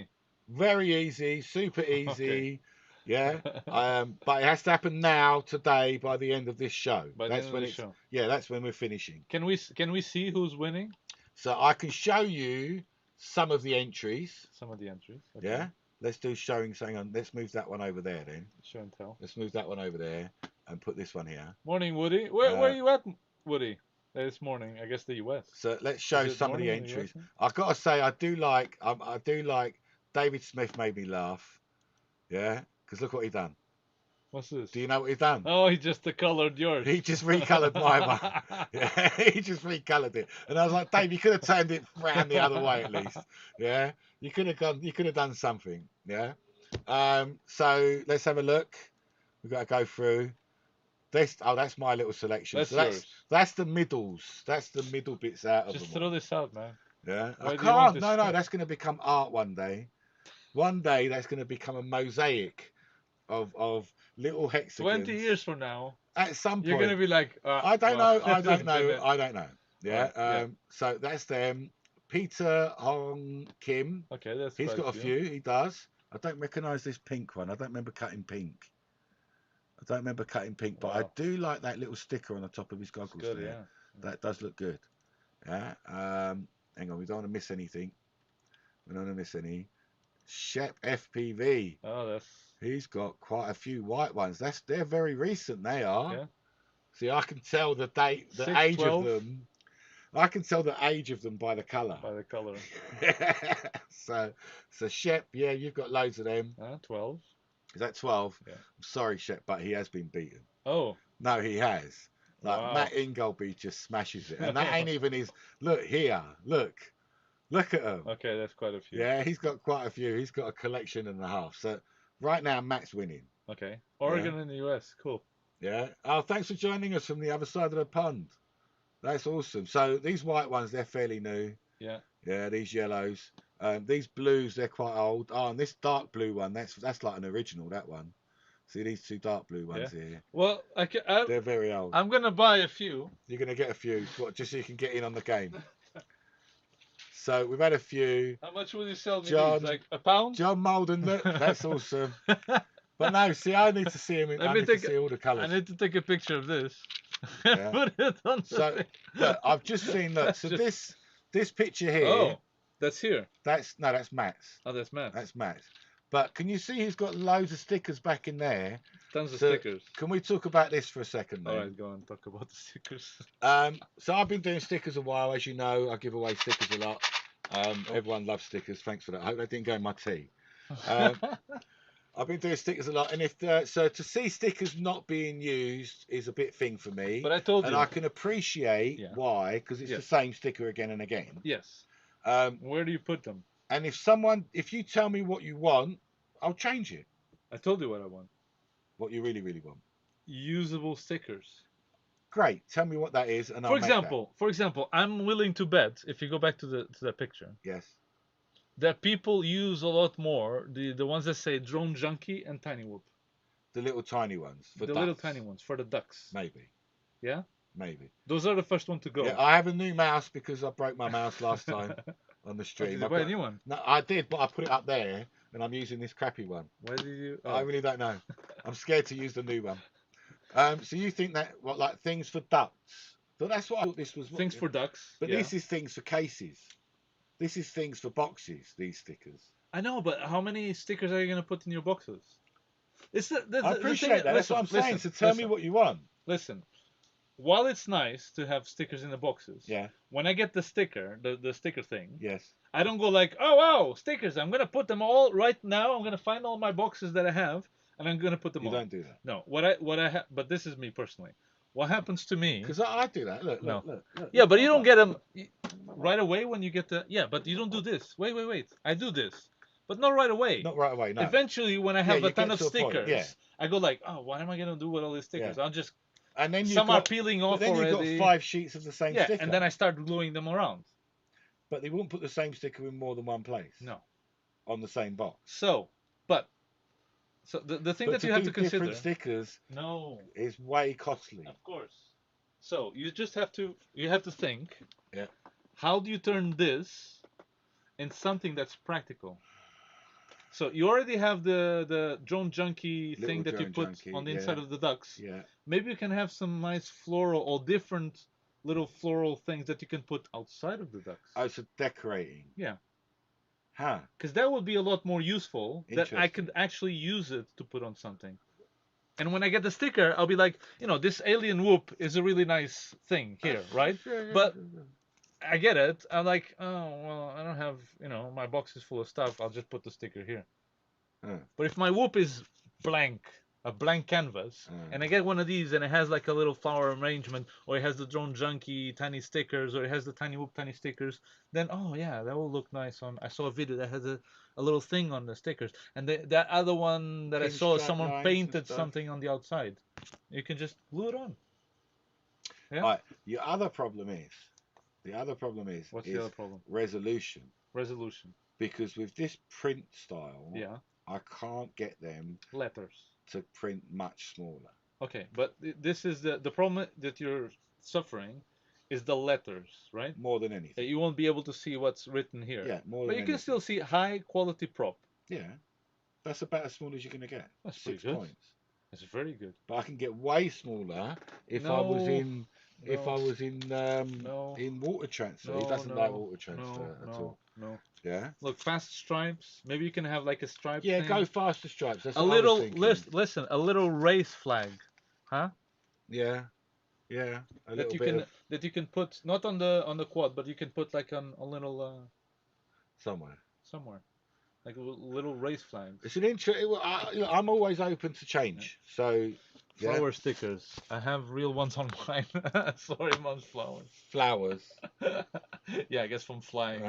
Very easy, super easy. Okay. Yeah. But it has to happen now, today, by the end of this show. That's when it's show. Yeah, that's when we're finishing. Can we see who's winning? So I can show you some of the entries. Okay. Yeah. Let's do showing something on. Let's move that one over there then. Show and tell. Let's move that one over there and put this one here. Morning, Woody. Where are you at, Woody? This morning, I guess the US. So let's show some of the entries. I've got to say, I do like David Smith made me laugh. Yeah, because look what he done. What's this? Do you know what he done? Oh, he just colored yours. He just recolored my one. Yeah, he just recolored it, and I was like, Dave, you could have turned it round the other way at least. Yeah, you could have gone. You could have done something. Yeah. So let's have a look. We've got to go through. That's my little selection. That's the middles. That's the middle bits out of them. Just throw this out, man. Yeah. I can't. No, that's going to become art one day. One day that's going to become a mosaic of little hexagons. 20 years from now, at some point you're going to be like, I don't know. Yeah. So that's them. Peter Hong Kim. Okay, that's. He's got a few. He does. I don't recognise this pink one. I don't remember cutting pink. But I do like that little sticker on the top of his goggles there. Yeah. That does look good. Yeah. Hang on, we don't want to miss anything. We don't want to miss any. Shep FPV. Oh, he's got quite a few white ones. They're very recent. They are. Yeah. See, I can tell the date, the age of them. I can tell the age of them by the colour. So Shep, yeah, you've got loads of them. 12. Is that 12? Yeah. I'm sorry, Shep, but he has been beaten. Oh. No, he has. Like, Matt Ingolby just smashes it. And that ain't even his... Look here. Look at him. Okay, that's quite a few. Yeah, he's got quite a few. He's got a collection and a half. So right now, Matt's winning. Okay. Oregon in the US. Cool. Yeah. Oh, thanks for joining us from the other side of the pond. That's awesome. So these white ones, they're fairly new. Yeah. Yeah, these yellows. These blues, they're quite old. Oh, and this dark blue one, that's like an original, that one. See these two dark blue ones here? Well, they're very old. I'm going to buy a few. You're going to get a few, just so you can get in on the game. So we've had a few. How much will you sell me these? Like a pound? John Malden, look, that's awesome. But no, see, I need to see him. I need to see all the colours. I need to take a picture of this. Yeah. Put it on the look, I've just seen that. So this picture here. Oh, that's here. That's Matt's. Oh, that's Matt's. That's Matt's. But can you see he's got loads of stickers back in there? Tons of stickers. Can we talk about this for a second, then? All right, go on. Talk about the stickers. So I've been doing stickers a while, as you know. I give away stickers a lot. Everyone loves stickers. Thanks for that. I hope they didn't go in my tea. I've been doing stickers a lot, and so to see stickers not being used is a bit thing for me. But I told you, and I can appreciate why, because it's the same sticker again and again. Yes. Where do you put them? And if you tell me what you want, I'll change it. I told you what I want. What you really, really want? Usable stickers. Great. Tell me what that is, and For example, I'm willing to bet, if you go back to the picture. Yes. That people use a lot more the ones that say Drone Junkie and Tiny Whoop. The little tiny ones for ducks. Little tiny ones for the ducks. Maybe. Yeah. Maybe. Those are the first one to go. Yeah, I have a new mouse because I broke my mouse last time on the stream. Did you buy a new one? No, I did, but I put it up there, and I'm using this crappy one. Why did you? Oh. I really don't know. I'm scared to use the new one. So you think that like things for ducks? So that's what I thought this was. Things for ducks. But this is things for cases. This is things for boxes. These stickers. I know, but how many stickers are you gonna put in your boxes? I appreciate that. That's what I'm saying. So tell me what you want. Listen, while it's nice to have stickers in the boxes, yeah. When I get the sticker, the sticker thing, yes, I don't go like, oh wow, stickers. I'm gonna put them all right now. I'm gonna find all my boxes that I have, and I'm gonna put them all. You don't do that. No, what I have, but this is me personally. what happens to me? Because I do that. Look, No. look. Yeah, but you don't get them right away when you get the. Yeah, but you don't do this. Wait. I do this, but not right away. Not right away, no. Eventually, when I have you a ton get of to a point, stickers, yeah. I go like, oh, what am I gonna do with all these stickers? Yeah. I'll just. And then Some are peeling off but then already. you've got 5 sheets of the same Yeah, sticker. and then I start gluing them around. But they won't put the same sticker in more than one place. No. On the same box. So the thing that you have to consider. Different stickers. No. Is way costly. Of course. So you have to think. Yeah. How do you turn this in something that's practical? So you already have the drone junkie thing that you put on the inside of the ducks. Yeah. Maybe you can have some nice floral or different little floral things that you can put outside of the ducks. Oh, so decorating. Yeah. Huh. Because that would be a lot more useful. That I could actually use it to put on something. And when I get the sticker, I'll be like, this alien whoop is a really nice thing here, right? But I get it. I'm like, oh, well, I don't have, my box is full of stuff. I'll just put the sticker here. But if my whoop is blank, a blank canvas, and I get one of these and it has like a little flower arrangement, or it has the drone junkie tiny stickers, or it has the tiny whoop tiny stickers, then oh yeah, that will look nice on. I saw a video that has a little thing on the stickers, and that other one that I saw, someone painted something on the outside. You can just glue it on. Yeah. Right. The other problem is. What's the other problem? Resolution. Resolution. Because with this print style, yeah, I can't get them letters to print much smaller. Okay, but this is the problem that you're suffering is the letters, right? More than anything. You won't be able to see what's written here. Yeah, more than But you can still see high quality prop. Yeah, that's about as small as you're going to get. That's 6 good. points. That's very good. But I can get way smaller if I was in water transfer. He doesn't like water transfer at all. No. Yeah. Look, fast stripes. Maybe you can have like a stripe. Yeah, thing. go faster stripes. That's a what little. I was thinking. Listen, a little race flag, huh? Yeah. Yeah. That you can put not on the quad, but you can put like on a little. Somewhere. Like a little race flag. It's an interesting. I'm always open to change. So. Yeah. Flower stickers. I have real ones on mine. Sorry, mom's flowers. Flowers. Yeah, I guess from flying.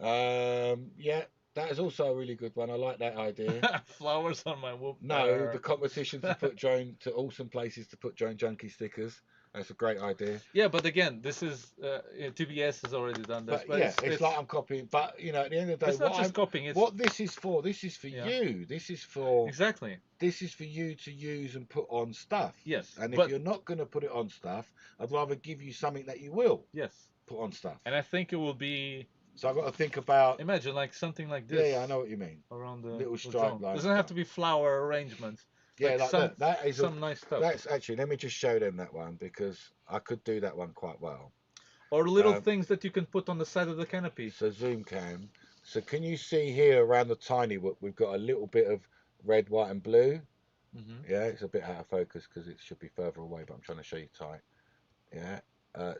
Yeah, that is also a really good one. I like that idea. Flowers on my whoop. No, the competition to put to awesome places to put drone junkie stickers. That's a great idea. Yeah, but again, this is TBS has already done this. But yeah, it's like I'm copying. But at the end of the day, it's not just copying. It's what this is for. This is for you. This is for exactly. This is for you to use and put on stuff. Yes. And if you're not going to put it on stuff, I'd rather give you something that you will. Yes. Put on stuff. And I think it will be. So I've got to think about. Imagine like something like this. Yeah, I know what you mean. Around the little stripe line. Doesn't have to be flower arrangements. Yeah, like that is some nice stuff. That's actually. Let me just show them that one because I could do that one quite well. Or little things that you can put on the side of the canopy. So zoom cam. So can you see here around the tiny whoop? We've got a little bit of red, white, and blue. Yeah, it's a bit out of focus because it should be further away, but I'm trying to show you tight. Yeah,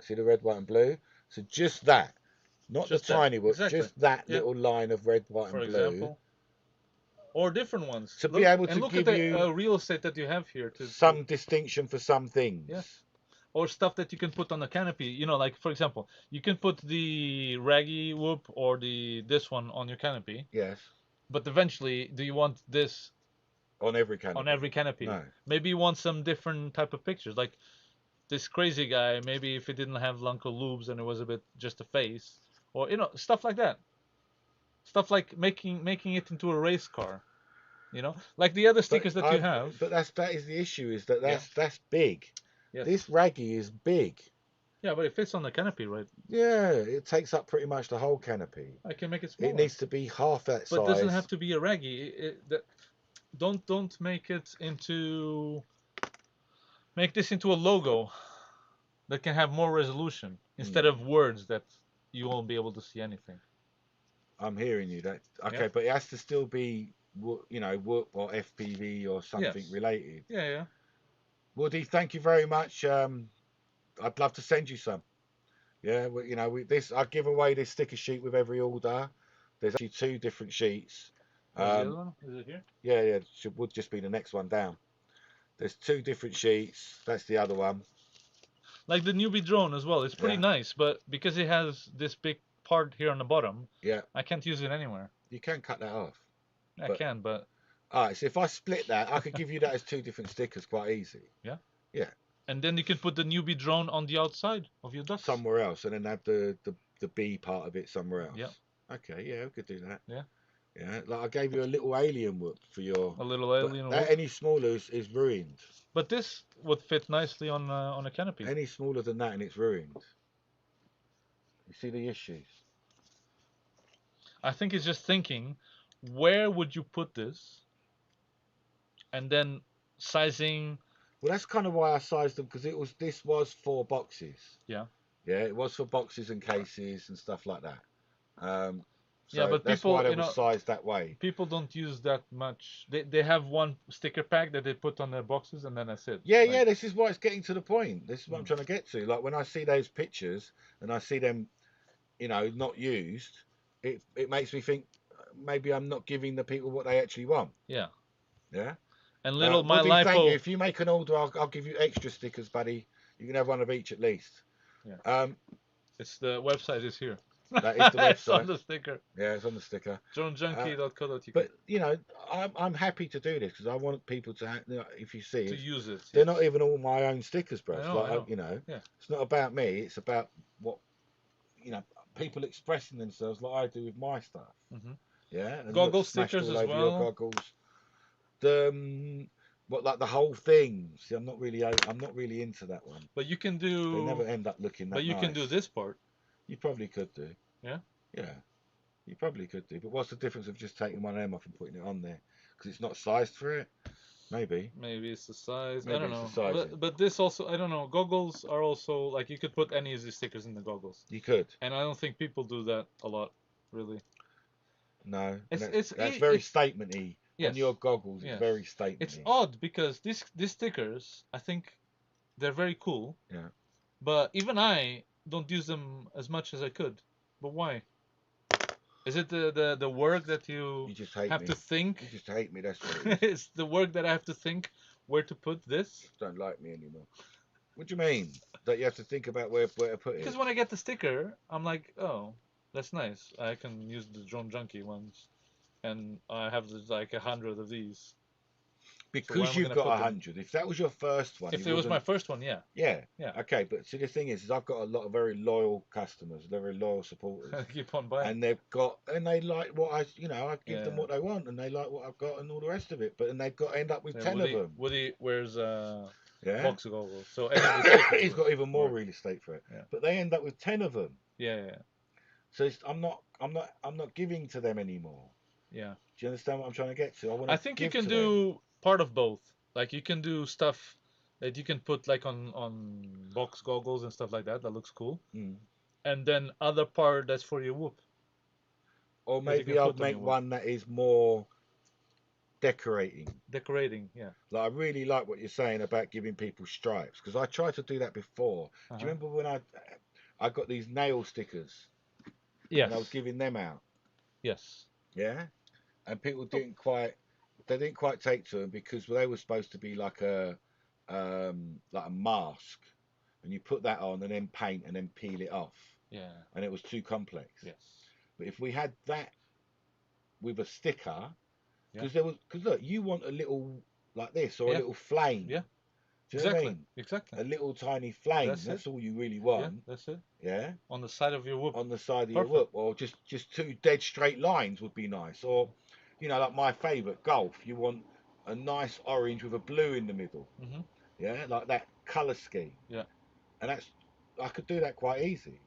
see the red, white, and blue. So just that, not just the tiny whoop, just that little line of red, white, and blue. Example. Or different ones. To be able to look give at the you real estate that you have here. Some distinction for some things. Yes. Or stuff that you can put on the canopy. Like for example, you can put the raggy whoop or this one on your canopy. Yes. But eventually, do you want this on every canopy? On every canopy. No. Maybe you want some different type of pictures. Like this crazy guy, maybe if he didn't have Lunko lubes and it was a bit just a face. Or stuff like that. Stuff like making it into a race car. Like the other stickers that you have. But that is the issue, is that's big. Yes. This raggy is big. Yeah, but it fits on the canopy, right? Yeah, it takes up pretty much the whole canopy. I can make it smaller. It needs to be half that size. But it doesn't have to be a raggy. Don't make it into. Make this into a logo that can have more resolution instead of words that you won't be able to see anything. I'm hearing you. Okay, but it has to still be, whoop or FPV or something related. Yeah. Woody, thank you very much. I'd love to send you some. Yeah, I give away this sticker sheet with every order. There's actually 2 different sheets. The other one? Is it here? Yeah. Would just be the next one down. There's 2 different sheets. That's the other one. Like the newbie drone as well. It's pretty Yeah. nice, but because it has this big part here on the bottom, Yeah. I can't use it anywhere. You can cut that off. I can, but all right. So if I split that, I could give you that as 2 different stickers quite easy. Yeah. Yeah. And then you can put the newbie drone on the outside of your ducks. Somewhere else, and then have the B part of it somewhere else. Yeah. Okay. Yeah, we could do that. Yeah. Yeah. Like I gave you a little alien whoop for your. A little alien But that whoop. any smaller is ruined. But this would fit nicely on a canopy. Any smaller than that, and it's ruined. You see the issues. I think it's just thinking, where would you put this? And then sizing. Well, that's kind of why I sized them, because this was for boxes. Yeah. Yeah, it was for boxes and cases and stuff like that. So yeah, but that's people, why they were sized that way. People don't use that much. They have one sticker pack that they put on their boxes, and then that's it. Yeah, like, yeah. This is why it's getting to the point. This is what I'm trying to get to. Like when I see those pictures and I see them, not used, it makes me think maybe I'm not giving the people what they actually want. Yeah. Yeah. And little my lipo. Thank you. lipo. If you make an order, I'll give you extra stickers, buddy. You can have one of each at least. Yeah. It's the website is here. That is the website. It's on the sticker. Yeah, it's on the sticker. DroneJunkie.co.uk. But I'm happy to do this because I want people to, if you see, to use it. They're not even all my own stickers, bro. I know. Yeah. It's not about me. It's about what, people expressing themselves like I do with my stuff. Mm-hmm. Yeah. And goggle stickers as well. Your goggles. Like the whole thing. See, I'm not really into that one. But you can do. They never end up looking that But you nice. can do this part. You probably could do. Yeah. Yeah. You probably could do. But what's the difference of just taking one of them off and putting it on there? Because it's not sized for it. Maybe. Maybe it's the size. Maybe I don't know. But this also, I don't know. Goggles are also like you could put any of these stickers in the goggles. You could. And I don't think people do that a lot, really. No. That's very statement-y. Yes. On your goggles, it's very statement-y. It's odd because these stickers, I think, they're very cool. Yeah. But even I don't use them as much as I could. But why? Is it the work that you just hate have me. to think? You just hate me, that's what it is. It's the work that I have to think where to put this. You don't like me anymore. What do you mean? That you have to think about where to put it? Because when I get the sticker, I'm like, oh, that's nice. I can use the Drone Junkie ones. And I have like 100 of these. Because you've got 100. If that was your first one. If it was my first one, yeah. Yeah. Yeah. Okay, but see the thing is I've got a lot of very loyal customers, very loyal supporters. Keep on buying. And they like what I give them what they want, and they like what I've got and all the rest of it. But then they've got to end up with 10 of them. Woody wears box of goggles, so he's got even more real estate for it. Yeah. But they end up with 10 of them. Yeah. So I'm not giving to them anymore. Yeah. Do you understand what I'm trying to get to? I think you can do part of both. Like you can do stuff that you can put like on box goggles and stuff like that. That looks cool. Mm. And then other part that's for your whoop. Or maybe I'll make one that is more decorating. Decorating, yeah. Like I really like what you're saying about giving people stripes, because I tried to do that before. Do you remember when I got these nail stickers? Yes. And I was giving them out. Yes. Yeah. And people didn't quite take to them because they were supposed to be like a mask, and you put that on and then paint and then peel it off. Yeah. And it was too complex. Yes. But if we had that with a sticker, because look, you want a little like this or a little flame. Yeah. Do you know what I mean? Exactly. A little tiny flame. That's all you really want. Yeah, that's it. Yeah. On the side of your whoop. On the side of your whoop, or just 2 dead straight lines would be nice. Or, like my favourite, golf. You want a nice orange with a blue in the middle. Mm-hmm. Yeah, like that colour scheme. Yeah. And I could do that quite easy.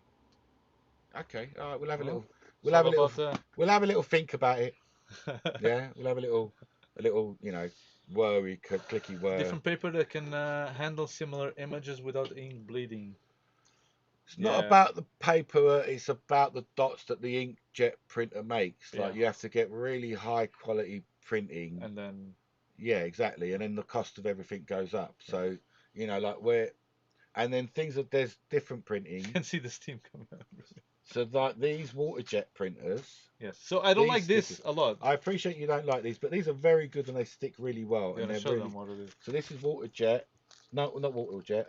Okay. All right. We'll have a little. We'll have a little think about it. Yeah. We'll have a little, clicky whir. Different paper that can handle similar images without ink bleeding. It's not about the paper, it's about the dots that the inkjet printer makes. Like you have to get really high quality printing. And then... Yeah, exactly. And then the cost of everything goes up. So, and then things that there's different printing. You can see the steam coming out. So like these water jet printers. Yes. So I don't These like this stickers. a lot. I appreciate you don't like these, but these are very good and they stick really well. You And wanna they're show really. them what it is? So this is water jet. No, not water jet.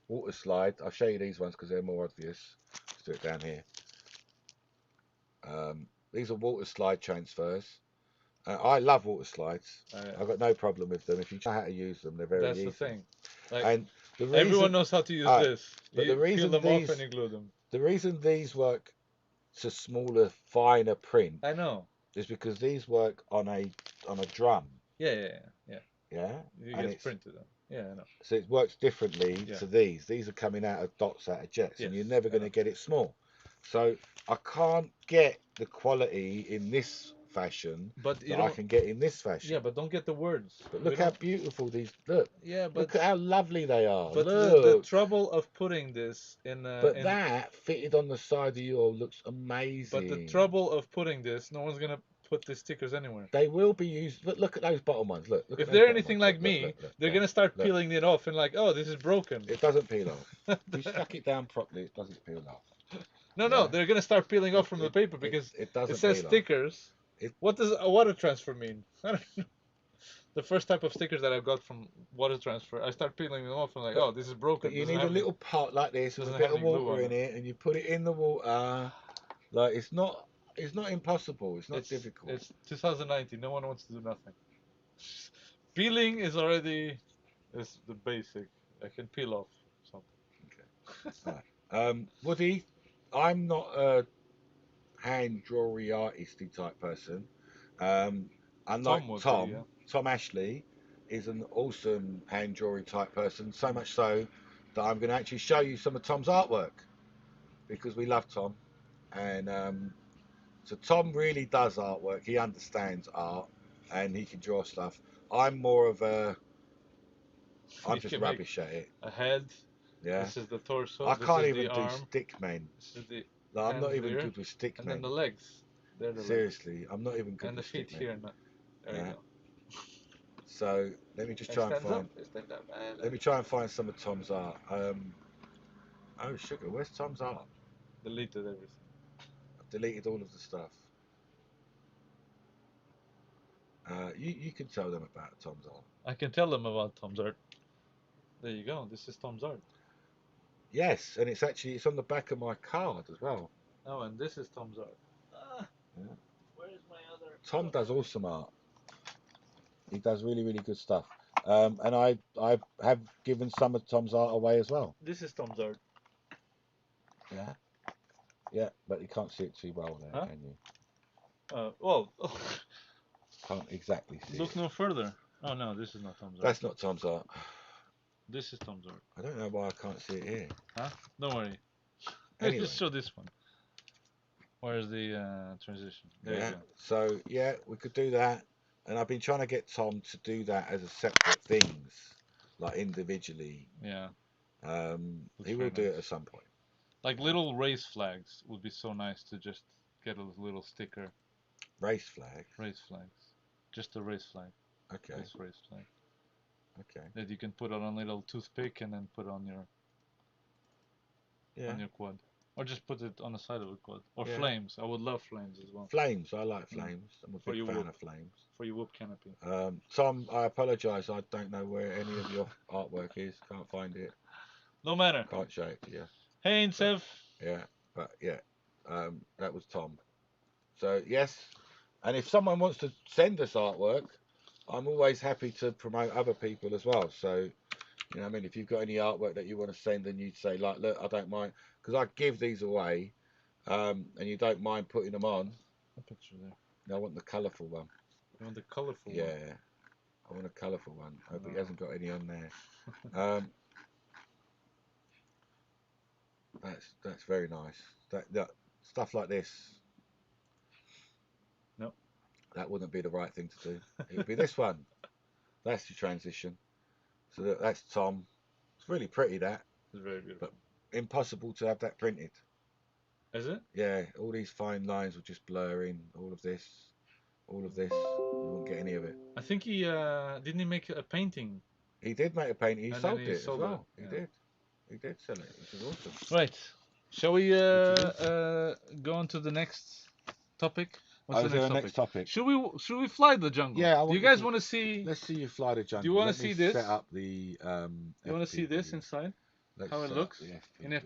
Water slide. I'll show you these ones because they're more obvious. Let's do it down here. These are water slide transfers. I love water slides. I've got no problem with them. If you know how to use them, they're very That's easy. the thing. Like, And the reason, everyone knows how to use this. but You the reason peel them these, off and you glue them. the reason these work to smaller, finer print I know. is because these work on a drum. Yeah. Yeah. You And get printed them. Yeah, I know. so it works differently Yeah. to these. These are coming out of dots, out of jets, and Yes, you're never I going know. to get it small. So I can't get the quality in this fashion But you that I don't. can get in this fashion. Yeah, but don't get the words. But look how beautiful these look. Yeah, but Look at how lovely they are. but Look. the trouble of putting this in. But that fitted on the side of your looks amazing. But the trouble of putting this, no one's gonna put the stickers anywhere. They will be used. Look at those bottom ones. Look if they're anything like me, they're gonna start peeling it off and like, oh, this is broken. It doesn't peel off. If you stuck it down properly, it doesn't peel off. No, they're gonna start peeling off from the paper because it doesn't. It says peel off. stickers. What does a water transfer mean? I don't know. The first type of stickers that I got from water transfer, I start peeling them off and like, oh, this is broken. But you need a little pot like this with a bit of water in it, and you put it in the water. Like it's not impossible. It's not difficult. It's 2019. No one wants to do nothing. Peeling is already the basic. I can peel off something. Okay. Woody, I'm not a hand drawery artisty type person. Unlike Tom Ashley is an awesome hand drawing type person. So much so that I'm going to actually show you some of Tom's artwork because we love Tom, and so Tom really does artwork. He understands art and he can draw stuff. I'm more of I'm just rubbish at it. A head. Yeah. This is the torso. I can't even do stick men. This is the like, I'm not even good with stick men. And then the legs. They're the Seriously, legs. I'm not even good and with stick men. And the feet here. There you go. So let me just try and find. Let me try and find some of Tom's art. Oh sugar, where's Tom's art? Deleted everything. I've deleted all of the stuff. You can tell them about Tom's art. I can tell them about Tom's art. There you go. This is Tom's art. Yes, and it's on the back of my card as well. Oh, and this is Tom's art. Yeah. Where's my other? Tom does awesome art. He does really, really good stuff. And I have given some of Tom's art away as well. This is Tom's art. Yeah. Yeah, but you can't see it too well there, can you? Well. Can't exactly see. Look no further. Oh no, this is not Tom's art. That's not Tom's art. This is Tom's art. I don't know why I can't see it here. Huh? Don't worry. Anyway. Let's just show this one. Where's the transition? There you go. So yeah, we could do that. And I've been trying to get Tom to do that as a separate things, like individually. Yeah. He will do it at some point. Like little race flags would be so nice to just get a little sticker. Race flag? Race flags. Just a race flag. Okay. This race flag. Okay. That you can put on a little toothpick and then put on your quad. Or just put it on the side of the quad. Or flames. I would love flames as well. Flames. I like flames. I'm a big fan of flames. For your whoop canopy. Tom, I apologise. I don't know where any of your artwork is. Can't find it. No matter. Can't show it to you. Hey, Insev. Yeah. But yeah. That was Tom. So yes. And if someone wants to send us artwork, I'm always happy to promote other people as well. So, you know what I mean? If you've got any artwork that you want to send and you'd say, like, look, I don't mind, because I give these away, and you don't mind putting them on. A picture there. No, I want the colourful one. You want the colourful one? Yeah. I want a colourful one. I hope he hasn't got any on there. That's very nice. That stuff like this. No. That wouldn't be the right thing to do. It would be this one. That's the transition. So that's Tom. It's really pretty, that. It's very beautiful. But impossible to have that printed. Is it? Yeah, all these fine lines will just blur in. All of this. You won't get any of it. I think he didn't he make a painting? He did make a painting. He sold it as well. He did sell it, which is awesome. Right. Shall we go on to the next topic? What's the next topic? Should we fly the jungle? Yeah. Do you guys want to see? Let's see you fly the jungle. Do you want to see this? Set up the. You want to see this inside? How it looks in FPV?